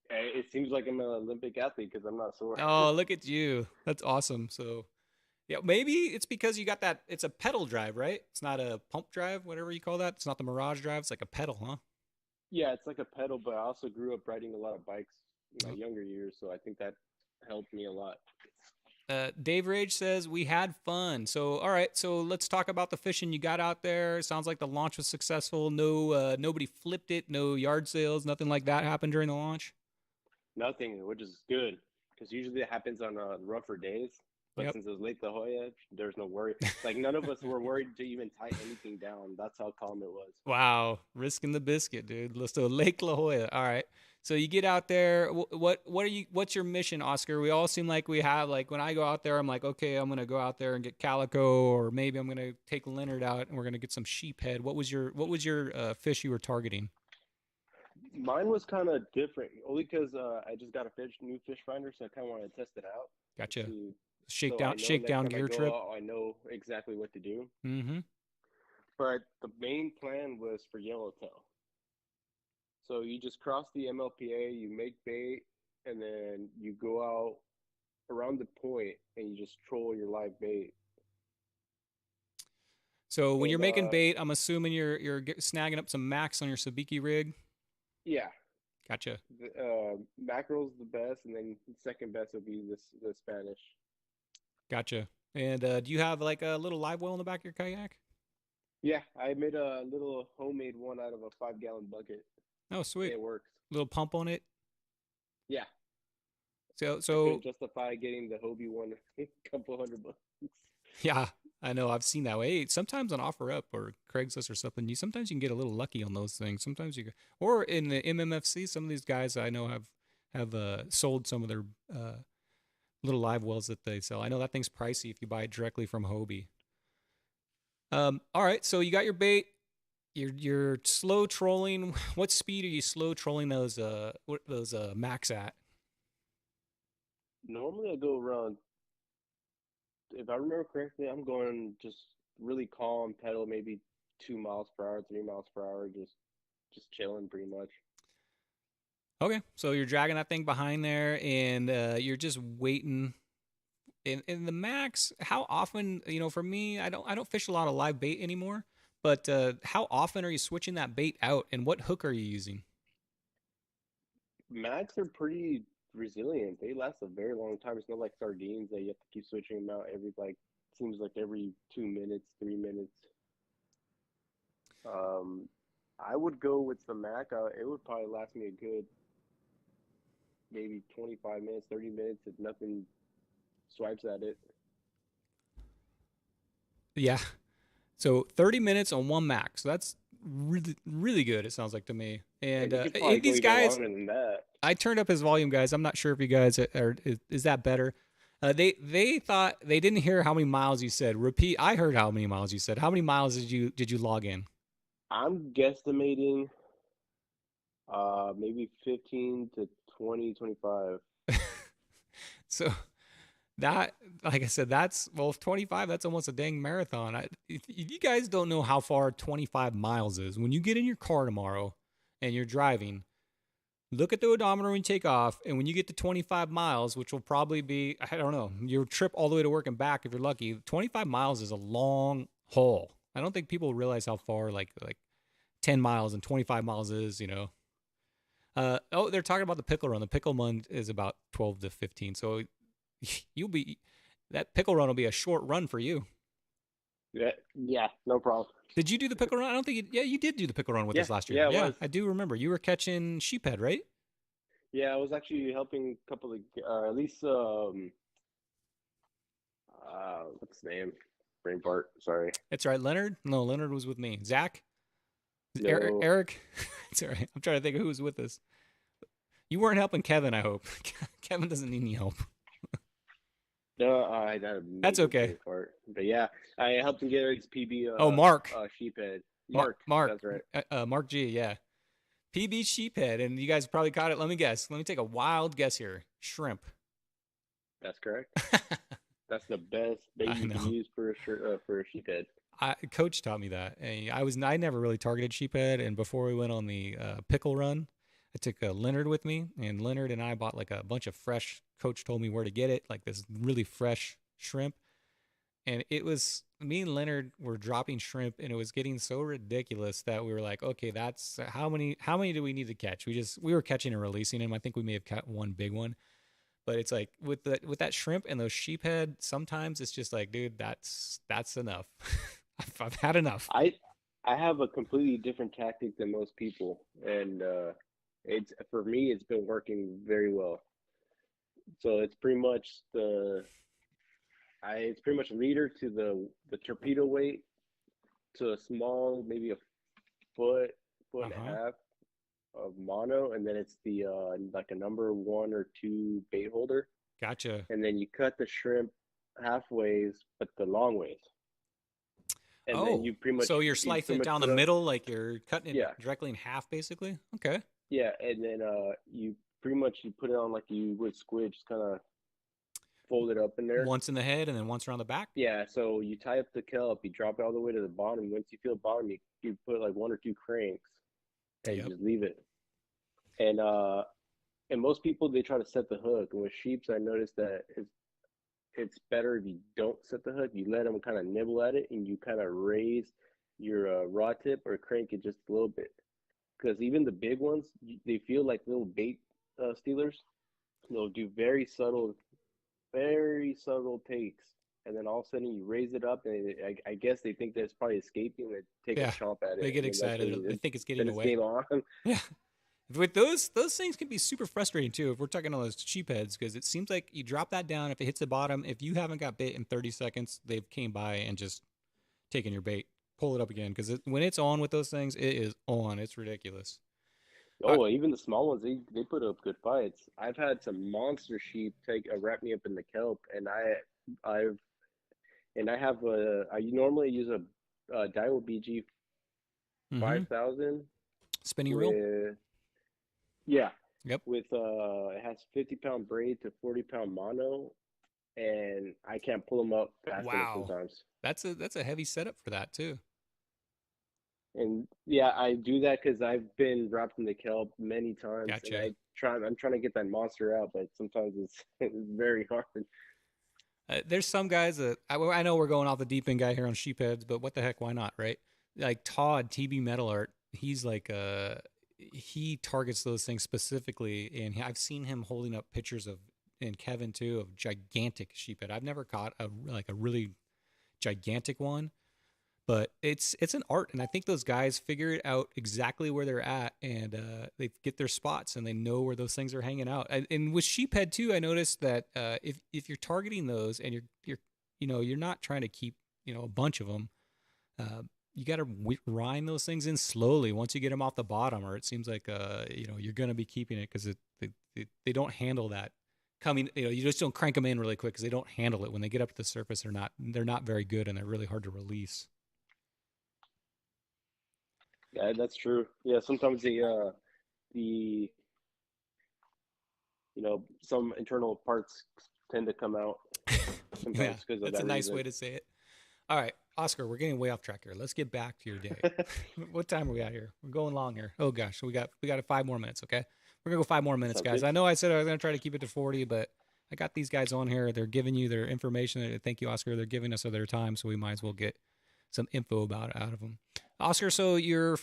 It seems like I'm an Olympic athlete because I'm not sore. Oh, look at you. That's awesome. So, yeah, maybe it's because you got that. It's a pedal drive, right? It's not a pump drive, whatever you call that. It's not the Mirage drive. It's like a pedal, huh? Yeah, it's like a pedal, but I also grew up riding a lot of bikes in my Oh. younger years, so I think that helped me a lot. Dave Rage says we had fun. So, all right. So let's talk about the fishing you got out there. Sounds like the launch was successful. No, nobody flipped it. No yard sales. Nothing like that happened during the launch. Nothing, which is good because usually it happens on rougher days. But Yep. since it was Lake La Jolla, there's no worry. Like none of us were worried to even tie anything down. That's how calm it was. Wow, risking the biscuit, dude. Let's do Lake La Jolla. All right. So you get out there. What are you? What's your mission, Oscar? We all seem like we have like when I go out there, I'm like, okay, I'm gonna go out there and get calico, or maybe I'm gonna take Leonard out and we're gonna get some sheephead. What was your fish you were targeting? Mine was kind of different, only because I just got a new fish finder, so I kind of wanted to test it out and Gotcha. see. So I Shakedown, know next shakedown time I gear go trip. out, I know exactly what to do. Mm-hmm. But the main plan was for yellowtail. So you just cross the MLPA, you make bait, and then you go out around the point and you just troll your live bait. So when you're And making bait, I'm assuming you're snagging up some max on your sabiki rig. yeah, Gotcha. mackerel's the best, and then second best would be the Spanish. Gotcha. And do you have like a little live well in the back of your kayak? Yeah, I made a little homemade one out of a 5-gallon bucket. Oh, sweet. It works. Little pump on it. Yeah, So I so couldn't justify getting the Hobie one a couple $100. yeah, I know. I've seen that way. Sometimes on OfferUp or Craigslist or something, sometimes you can get a little lucky on those things. Sometimes or in the MMFC, some of these guys I know have sold some of their little live wells that they sell. I know that thing's pricey if you buy it directly from Hobie. All right, so you got your bait. You're slow trolling. What speed are you slow trolling those max at? Normally I go around, if I remember correctly, I'm going just really calm pedal, maybe 2 miles per hour, 3 miles per hour, just chilling pretty much. Okay, so you're dragging that thing behind there, and you're just waiting. In the max, how often? For me, I don't fish a lot of live bait anymore. But how often are you switching that bait out, and what hook are you using? Macs are pretty resilient. They last a very long time. It's not like sardines that you have to keep switching them out every seems like every 2 minutes, 3 minutes. Um, I would go with the Mac. It would probably last me a good maybe 25 minutes, 30 minutes if nothing swipes at it. Yeah, so 30 minutes on one max. So that's really really good. It sounds like to me. And And you could probably go these even guys, longer than that. I turned up his volume, guys. I'm not sure if you guys are. Is that better? They thought they didn't hear how many miles you said. Repeat. I heard how many miles you said. How many miles did you log in? I'm guesstimating maybe 15 to 20, 25. So that, like I said, that's 25. That's almost a dang marathon. If you guys don't know how far 25 miles is, when you get in your car tomorrow and you're driving, look at the odometer when you take off, and when you get to 25 miles, which will probably be, I don't know, your trip all the way to work and back if you're lucky, 25 miles is a long haul. I don't think people realize how far like 10 miles and 25 miles is. They're talking about the pickle run. The pickle run is about 12 to 15. So that pickle run will be a short run for you. Yeah, no problem. Did you do the pickle run? I don't think you did do the pickle run with us last year. Yeah, it Yeah, was. I do remember. You were catching sheephead, right? Yeah, I was actually helping a couple of at least What's his name? Brain fart. Sorry. It's all right. Leonard? No, Leonard was with me. Zach? Eric? No. Eric? It's all right. I'm trying to think of who was with us. You weren't helping Kevin, I hope. Kevin doesn't need any help. No, I had a That's major okay. brain fart. But yeah, I helped him get his PB Oh, Mark. sheephead. Mark. Mark, that's right. Mark G, yeah. PB sheephead, and you guys probably caught it. Let me guess. Let me take a wild guess here. Shrimp. That's correct. That's the best bait I you can know. use for a sheephead. Coach taught me that. And I never really targeted sheephead, and before we went on the pickle run, I took Leonard with me, and Leonard and I bought like a bunch of fresh. Coach told me where to get it, like this really fresh shrimp, and it was me and Leonard were dropping shrimp, and it was getting so ridiculous that we were like, okay, that's how many do we need to catch? We were catching and releasing them. I think we may have caught one big one, but it's like with that shrimp and those sheephead, sometimes it's just like, dude, that's enough. I've had enough. I have a completely different tactic than most people, and it's for me it's been working very well. So it's pretty much leader to the torpedo weight to a small, maybe a foot and a Uh-huh. half of mono, and then it's the like a number one or two bait holder, Gotcha. and then you cut the shrimp halfways, but the long ways, and then Oh, so you're you slicing pretty it much down the put up, middle, like you're cutting it yeah, directly in half, basically? Okay. yeah, and then you pretty much you put it on like you would squid, just kind of fold it up in there. Once in the head and then once around the back? Yeah, so you tie up the kelp, you drop it all the way to the bottom. Once you feel bottom, you put like one or two cranks and Yep. just leave it. And most people they try to set the hook. And with sheeps, I noticed that it's better if you don't set the hook. You let them kind of nibble at it, and you kind of raise your rod tip or crank it just a little bit. Because even the big ones, they feel like little bait stealers. They'll do very subtle takes, and then all of a sudden you raise it up, and I guess they think that it's probably escaping. They take a Yeah. chomp at They it, get and then that's when excited. They think it's getting then it's away. game on. Yeah. With those things can be super frustrating too. If we're talking on those cheap heads, because it seems like you drop that down, if it hits the bottom, if you haven't got bait in 30 seconds, they've came by and just taken your bait. Pull it up again, because when it's on with those things, it is on. It's ridiculous. Uh, Oh, even the small ones, they put up good fights. I've had some monster sheep take wrap me up in the kelp, and I've I have I normally use a Daiwa BG mm-hmm. 5000 Spinning reel. with yeah Yep. with it has 50-pound braid to 40-pound mono, and I can't pull them up fast enough Wow. sometimes. That's a heavy setup for that too. And yeah, I do that because I've been wrapped in the kelp many times, and Gotcha. I'm trying to get that monster out, but sometimes it's it's very hard. There's some guys that I know we're going off the deep end guy here on sheepheads, but what the heck, why not, right? Like Todd TB Metal Art, he's like he targets those things specifically, and I've seen him holding up pictures of, and Kevin too, of gigantic sheephead. I've never caught a really gigantic one, but it's an art, and I think those guys figure it out exactly where they're at, and they get their spots and they know where those things are hanging out. And with sheephead too, I noticed that if you're targeting those and you're not trying to keep a bunch of them, uh, you got to rind those things in slowly once you get them off the bottom, or it seems like you're going to be keeping it, because they don't handle that coming. You just don't crank them in really quick, because they don't handle it when they get up to the surface. They're not very good, and they're really hard to release. Yeah, that's true. Yeah, sometimes the some internal parts tend to come out Yeah, sometimes because of that's a that nice way reason. to say it. All right, Oscar, we're getting way off track here. Let's get back to your day. What time are we at here? We're going long here. Oh gosh, we got 5 more minutes. Okay, we're gonna go 5 more minutes, Sounds guys. good. I know I said I was gonna try to keep it to 40, but I got these guys on here. They're giving you their information. Thank you, Oscar. They're giving us their time, so we might as well get some info out of them. Oscar, so you're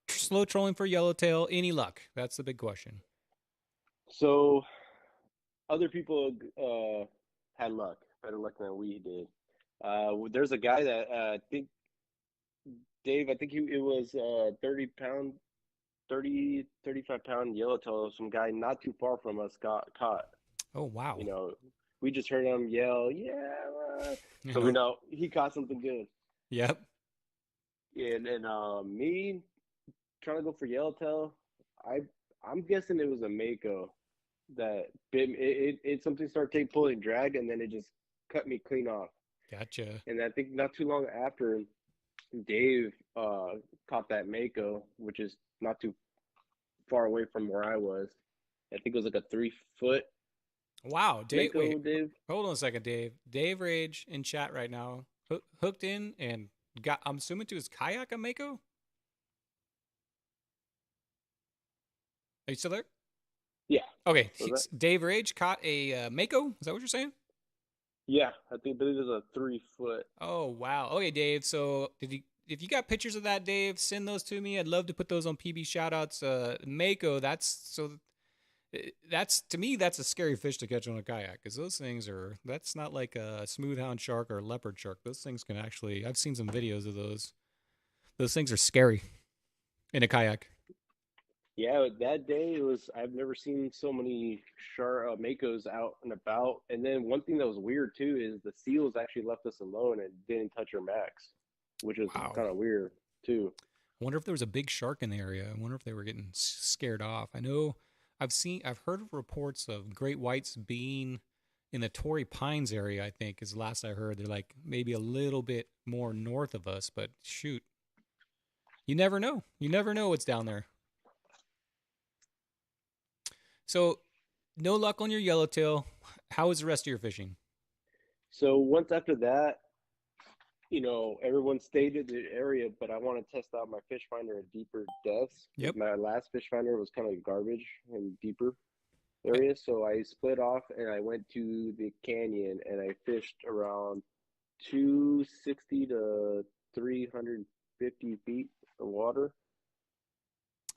slow trolling for yellowtail. Any luck? That's the big question. So other people had better luck than we did. There's a guy that I think Dave. I think it was 30 pound, 35 pound yellowtail. Some guy not too far from us got caught. Oh wow. You know, we just heard him yell, "Yeah!" So we know he caught something good. Yep. And me trying to go for yellowtail, I'm guessing it was a mako that bit me. It something started pulling drag, and then it just cut me clean off. Gotcha. And I think not too long after, Dave caught that mako, which is not too far away from where I was. I think it was like a 3 foot Wow, Dave. mako, Wait, Dave. hold on a second, Dave. Dave Rage in chat right now, hooked in and got. I'm assuming to his kayak a mako. Are you still there? Yeah. Okay. Was that? Dave Rage caught a mako. Is that what you're saying? Yeah, I believe it was a 3 foot. Oh wow. Okay, Dave. So if you got pictures of that, Dave, send those to me. I'd love to put those on PB shoutouts. Mako. That's to me that's a scary fish to catch on a kayak because those things that's not like a smoothhound shark or a leopard shark. Those things can actually I've seen some videos of those. Those things are scary in a kayak. Yeah, that day I've never seen so many makos out and about. And then one thing that was weird too is the seals actually left us alone and didn't touch our max, which was kind of weird too. I wonder if there was a big shark in the area. I wonder if they were getting scared off. I know I've heard of reports of great whites being in the Torrey Pines area, I think is the last I heard. They're like maybe a little bit more north of us, but shoot. You never know. You never know what's down there. So, no luck on your yellowtail. How was the rest of your fishing? So once after that, everyone stayed in the area, but I want to test out my fish finder at deeper depths. Yep. My last fish finder was kind of garbage in deeper areas, so I split off and I went to the canyon and I fished around 260 to 350 feet of water.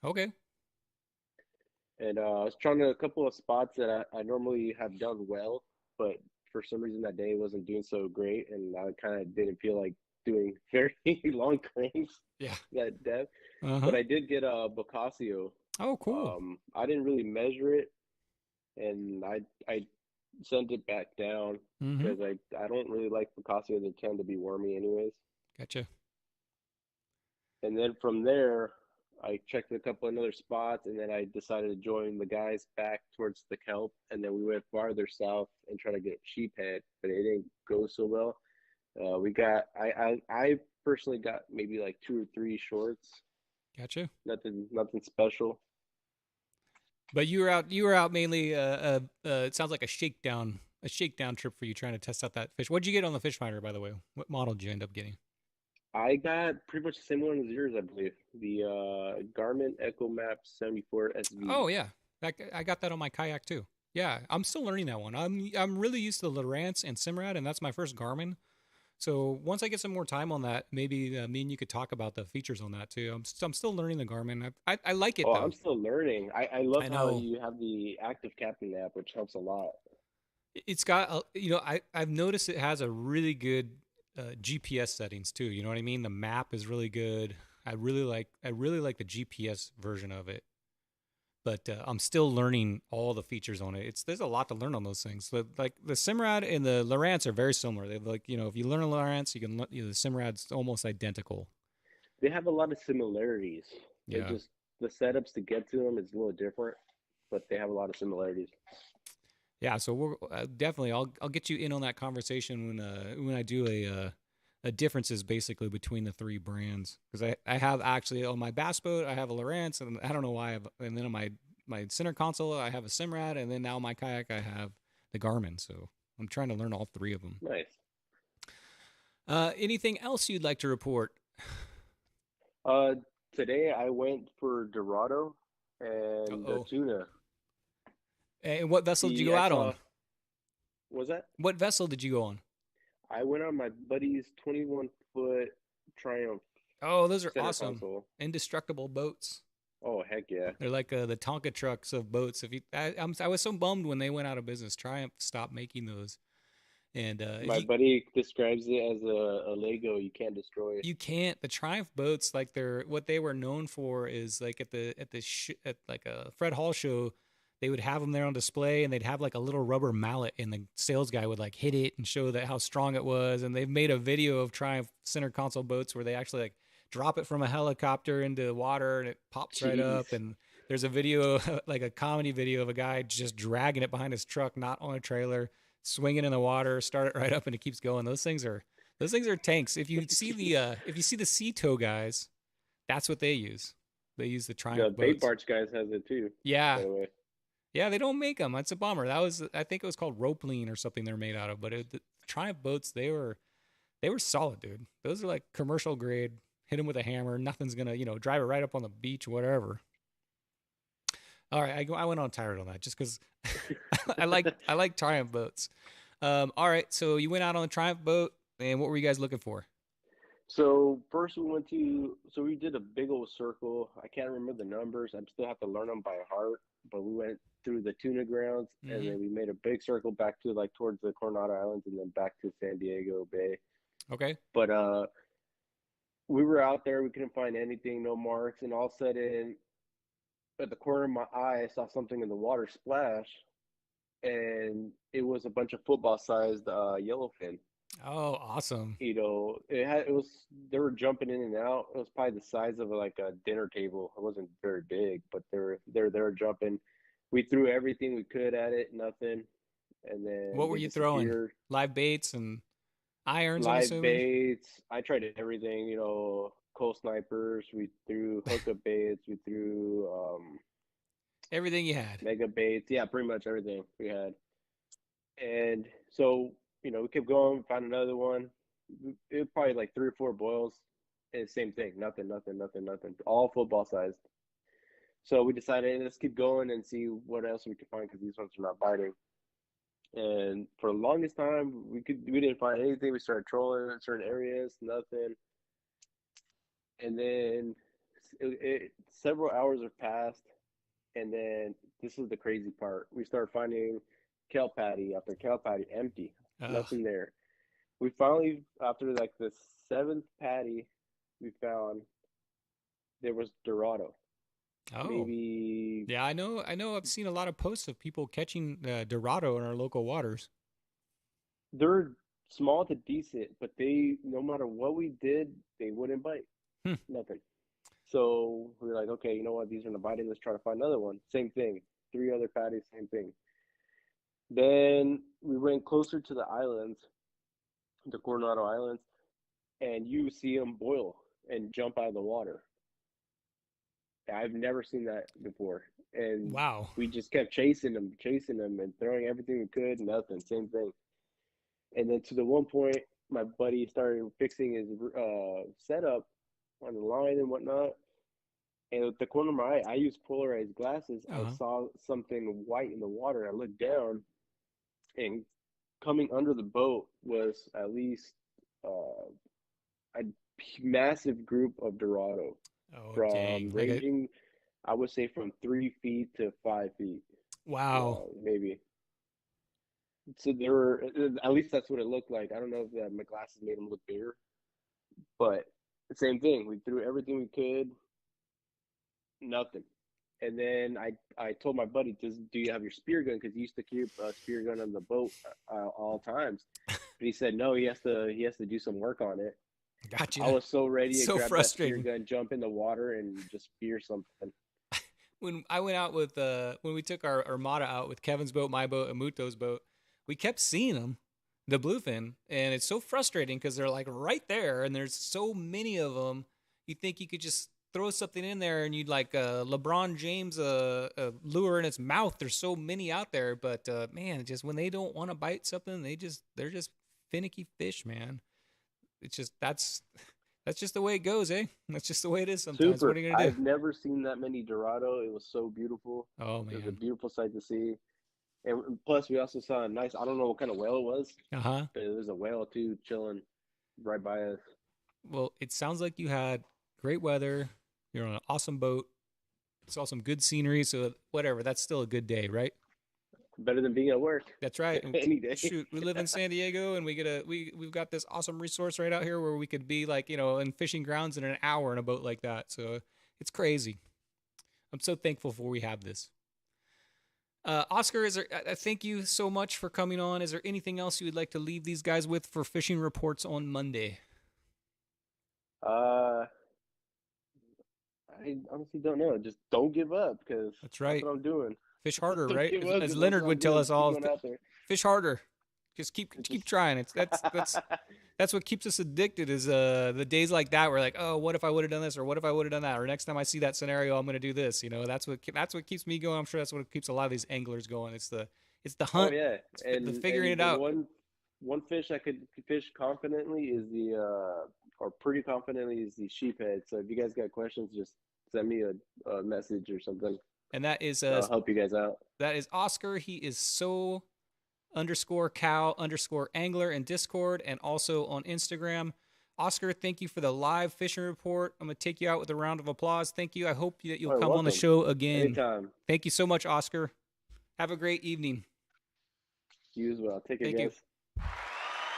Okay. And I was trying a couple of spots that I normally have done well, but for some reason that day wasn't doing so great, and I kind of didn't feel like doing very long cranks. Yeah. That depth. Uh-huh. But I did get a Boccaccio. Oh, cool. I didn't really measure it, and I sent it back down because I don't really like Boccaccio. They tend to be wormy anyways. Gotcha. And then from there, I checked a couple of other spots, and then I decided to join the guys back towards the kelp, and then we went farther south and tried to get sheephead, but it didn't go so well. I personally got maybe like 2 or 3 shorts. Gotcha. Nothing special. But you were out mainly. It sounds like a shakedown trip for you trying to test out that fish. What'd you get on the fish finder, by the way? What model did you end up getting? I got pretty much the same one as yours, I believe. The Garmin EchoMap 74 SV. Oh yeah, I got that on my kayak too. Yeah, I'm still learning that one. I'm really used to the Lowrance and Simrad, and that's my first Garmin. So once I get some more time on that, maybe me and you could talk about the features on that too. I'm still learning the Garmin. I like it. Oh, though. I'm still learning. I love how you have the active captain app, which helps a lot. It's got I've noticed it has a really good GPS settings too. You know what I mean? The map is really good. I really like the GPS version of it. But I'm still learning all the features on it. There's a lot to learn on those things. Like the Simrad and the Lowrance are very similar. They're like, if you learn a Lowrance, you can the Simrad's almost identical. They have a lot of similarities. Yeah. Just the setups to get to them is a little different, but they have a lot of similarities. Yeah, so we're definitely. I'll get you in on that conversation when I do a differences basically between the 3 brands, because I have actually on my bass boat I have a Lowrance, and I don't know why and then on my center console I have a Simrad, and then now my kayak I have the Garmin. So I'm trying to learn all 3 of them. Nice. Anything else you'd like to report? Today I went for Dorado and tuna. And what vessel did you go out on? What was that? What vessel did you go on? I went on my buddy's 21-foot Triumph. Oh, those are awesome. Console. Indestructible boats. Oh, heck yeah. They're like the Tonka trucks of boats. I was so bummed when they went out of business. Triumph stopped making those. And my buddy describes it as a Lego. You can't destroy it. You can't. The Triumph boats, like what they were known for is like at like a Fred Hall show, they would have them there on display, and they'd have like a little rubber mallet, and the sales guy would like hit it and show that how strong it was. And they've made a video of Triumph center console boats where they actually like drop it from a helicopter into the water, and it pops right up. And there's a video, like a comedy video of a guy just dragging it behind his truck, not on a trailer, swinging in the water, start it right up, and it keeps going. Those things are tanks. If you see the sea tow guys, that's what they use. They use the Triumph The bait boats. barge guys has it too. Yeah. By the way. Yeah, they don't make them. That's a bummer. I think it was called rope lean or something they're made out of. But the Triumph boats, they were solid, dude. Those are like commercial grade. Hit them with a hammer. Nothing's gonna, drive it right up on the beach, whatever. All right, I went on tired on that just because I like Triumph boats. All right, so you went out on the Triumph boat, and what were you guys looking for? So first we did a big old circle. I can't remember the numbers. I still have to learn them by heart. But we went through the tuna grounds, and then we made a big circle back to like towards the Coronado Islands, and then back to San Diego Bay. Okay. But we were out there. We couldn't find anything, no marks, and all of a sudden, at the corner of my eye, I saw something in the water splash, and it was a bunch of football-sized yellowfin. Oh, awesome. They were jumping in and out. It was probably the size of like a dinner table. It wasn't very big, but they were jumping. We threw everything we could at it, nothing. And then what were you throwing? Live baits and irons, I'm assuming? Baits. I tried everything, coal snipers. We threw hookup baits. We threw everything you had. Mega baits. Yeah, pretty much everything we had. And so we kept going, found another one. It was probably like 3 or 4 boils, and same thing, nothing. All football sized. So we decided, let's keep going and see what else we could find because these ones are not biting. And for the longest time, we didn't find anything. We started trolling in certain areas, nothing. And then several hours have passed, and then this is the crazy part. We started finding kelp patty after kelp patty empty. Nothing there. We finally, after like the 7th patty we found, there was Dorado. Oh, maybe. Yeah, I know. I've seen a lot of posts of people catching Dorado in our local waters. They're small to decent, but no matter what we did, they wouldn't bite. Nothing. So we were like, okay, you know what? These are not biting. Let's try to find another one. Same thing. 3 other patties, same thing. Then we went closer to the islands, the Coronado Islands, and you see them boil and jump out of the water. I've never seen that before. And wow, we just kept chasing them and throwing everything we could, nothing, same thing. And then to the one point, my buddy started fixing his setup on the line and whatnot. And at the corner of my eye, I used polarized glasses. I saw something white in the water. I looked down, and coming under the boat was at least a massive group of Dorado. Ranging, I would say, from 3 feet to 5 feet. Wow. Maybe. So there were, at least that's what it looked like. I don't know if my glasses made them look bigger, but the same thing. We threw everything we could, nothing. And then I told my buddy, do you have your spear gun? Because he used to keep a spear gun on the boat all times. But he said no, he has to do some work on it. Gotcha. I was so ready to grab that spear frustrating. gun, jump in the water, and just spear something. When I went out with when we took our Armada out with Kevin's boat, my boat, and Muto's boat, we kept seeing them, the bluefin, and it's so frustrating because they're like right there, and there's so many of them. You think you could just throw something in there, and you'd like LeBron James lure in its mouth. There's so many out there, but man, just when they don't want to bite something, they're just finicky fish, man. It's just that's just the way it goes, eh? That's just the way it is sometimes. Super. What are you gonna do? I've never seen that many Dorado. It was so beautiful. Oh man, it was a beautiful sight to see. And plus, we also saw a nice, I don't know what kind of whale it was. But it was a whale too, chilling right by us. Well, it sounds like you had great weather. You're on an awesome boat. Saw some good scenery. So whatever, that's still a good day, right? Better than being at work. That's right. Any day. Shoot, we live in San Diego, and we've got this awesome resource right out here where we could be like, in fishing grounds in an hour in a boat like that. So it's crazy. I'm so thankful for we have this. Oscar, thank you so much for coming on. Is there anything else you would like to leave these guys with for fishing reports on Monday? I honestly don't know. Just don't give up, because That's right. what I'm doing. Fish harder, Don't right? give up, As 'cause that's Leonard what I'm would tell doing. us Keep all, going out there. fish harder. Just keep trying. That's what keeps us addicted. Is the days like that where like, oh, what if I would have done this, or what if I would have done that, or next time I see that scenario, I'm gonna do this. That's what keeps me going. I'm sure that's what keeps a lot of these anglers going. It's the Oh hunt. yeah, It's the figuring it out. One fish I could fish confidently is or pretty confidently is the sheephead. So if you guys got questions, just send me a message or something. And that is I'll help you guys out. that is Oscar. He is _cow_angler in Discord and also on Instagram. Oscar, thank you for the live fishing report. I'm gonna take you out with a round of applause. Thank you. I hope that you'll come on the show again. Anytime. Thank you so much, Oscar. Have a great evening. You as well. Take care, Thank you. guys.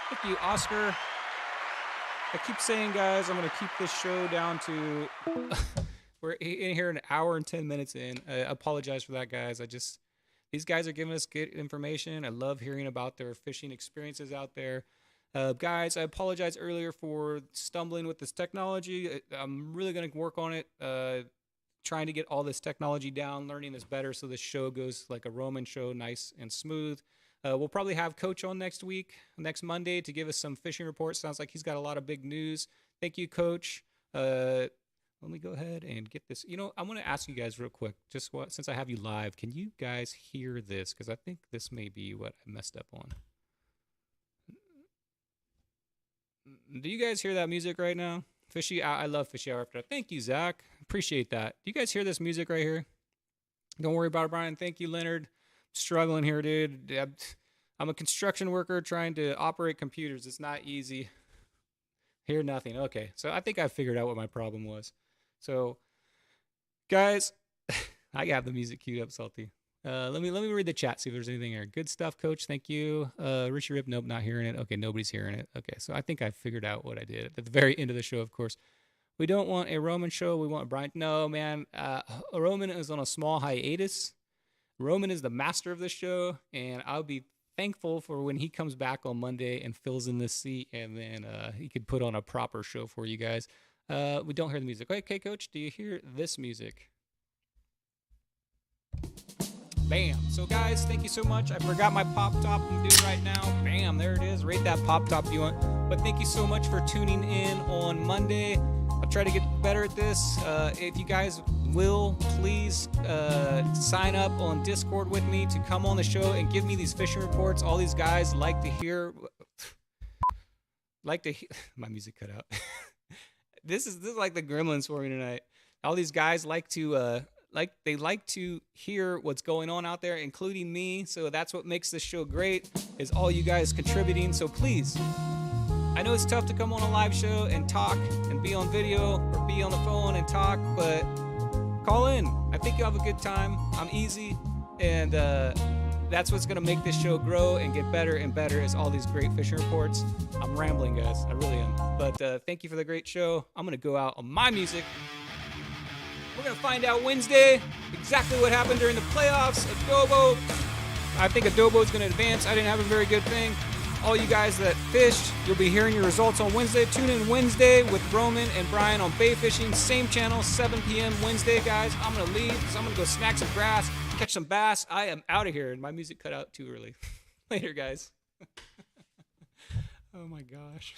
Thank you, Oscar. I keep saying, guys, I'm going to keep this show down to we're in here an hour and 10 minutes in. I apologize for that, guys. These guys are giving us good information. I love hearing about their fishing experiences out there. Guys, I apologize earlier for stumbling with this technology. I'm really going to work on it, trying to get all this technology down, learning this better so this show goes like a Roman show, nice and smooth. We'll probably have Coach on next Monday, to give us some fishing reports. Sounds like he's got a lot of big news. Thank you, Coach. Let me go ahead and get this. I'm going to ask you guys real quick, since I have you live, can you guys hear this? Because I think this may be what I messed up on. Do you guys hear that music right now? Fishy, I love Fishy Hour After Dark. Thank you, Zach. Appreciate that. Do you guys hear this music right here? Don't worry about it, Brian. Thank you, Leonard. Struggling here, dude. I'm a construction worker trying to operate computers. It's not easy. Hear nothing. Okay, so I think I figured out what my problem was. So, guys, I got the music queued up, Salty. Let me read the chat, see if there's anything here. Good stuff, Coach. Thank you. Richie Rip, nope, not hearing it. Okay, nobody's hearing it. Okay, so I think I figured out what I did at the very end of the show. Of course, we don't want a Roman show. We want a Brian. No, man. Roman is on a small hiatus. Roman is the master of the show, and I'll be thankful for when he comes back on Monday and fills in this seat, and then he could put on a proper show for you guys. We don't hear the music. Okay, Coach, do you hear this music? Bam. So, guys, thank you so much. I forgot my pop top I'm doing right now. Bam, there it is. Rate that pop top if you want. But thank you so much for tuning in on Monday. I'll try to get better at this. If you guys will, please sign up on Discord with me to come on the show and give me these fishing reports. All these guys like to hear. My music cut out. This is like the gremlins for me tonight. All these guys like to hear what's going on out there, including me. So that's what makes this show great, is all you guys contributing. So please, I know it's tough to come on a live show and talk and be on video or be on the phone and talk, but call in. I think you'll have a good time. I'm easy, and that's what's going to make this show grow and get better and better, is all these great fishing reports. I'm rambling, guys. I really am. But thank you for the great show. I'm going to go out on my music. We're going to find out Wednesday exactly what happened during the playoffs. Adobo. I think Adobo is going to advance. I didn't have a very good thing. All you guys that fished, you'll be hearing your results on Wednesday. Tune in Wednesday with Roman and Brian on Bay Fishing. Same channel, 7 p.m. Wednesday, guys. I'm going to leave, so I'm going to go snack some grass, catch some bass. I am out of here, and my music cut out too early. Later, guys. Oh, my gosh.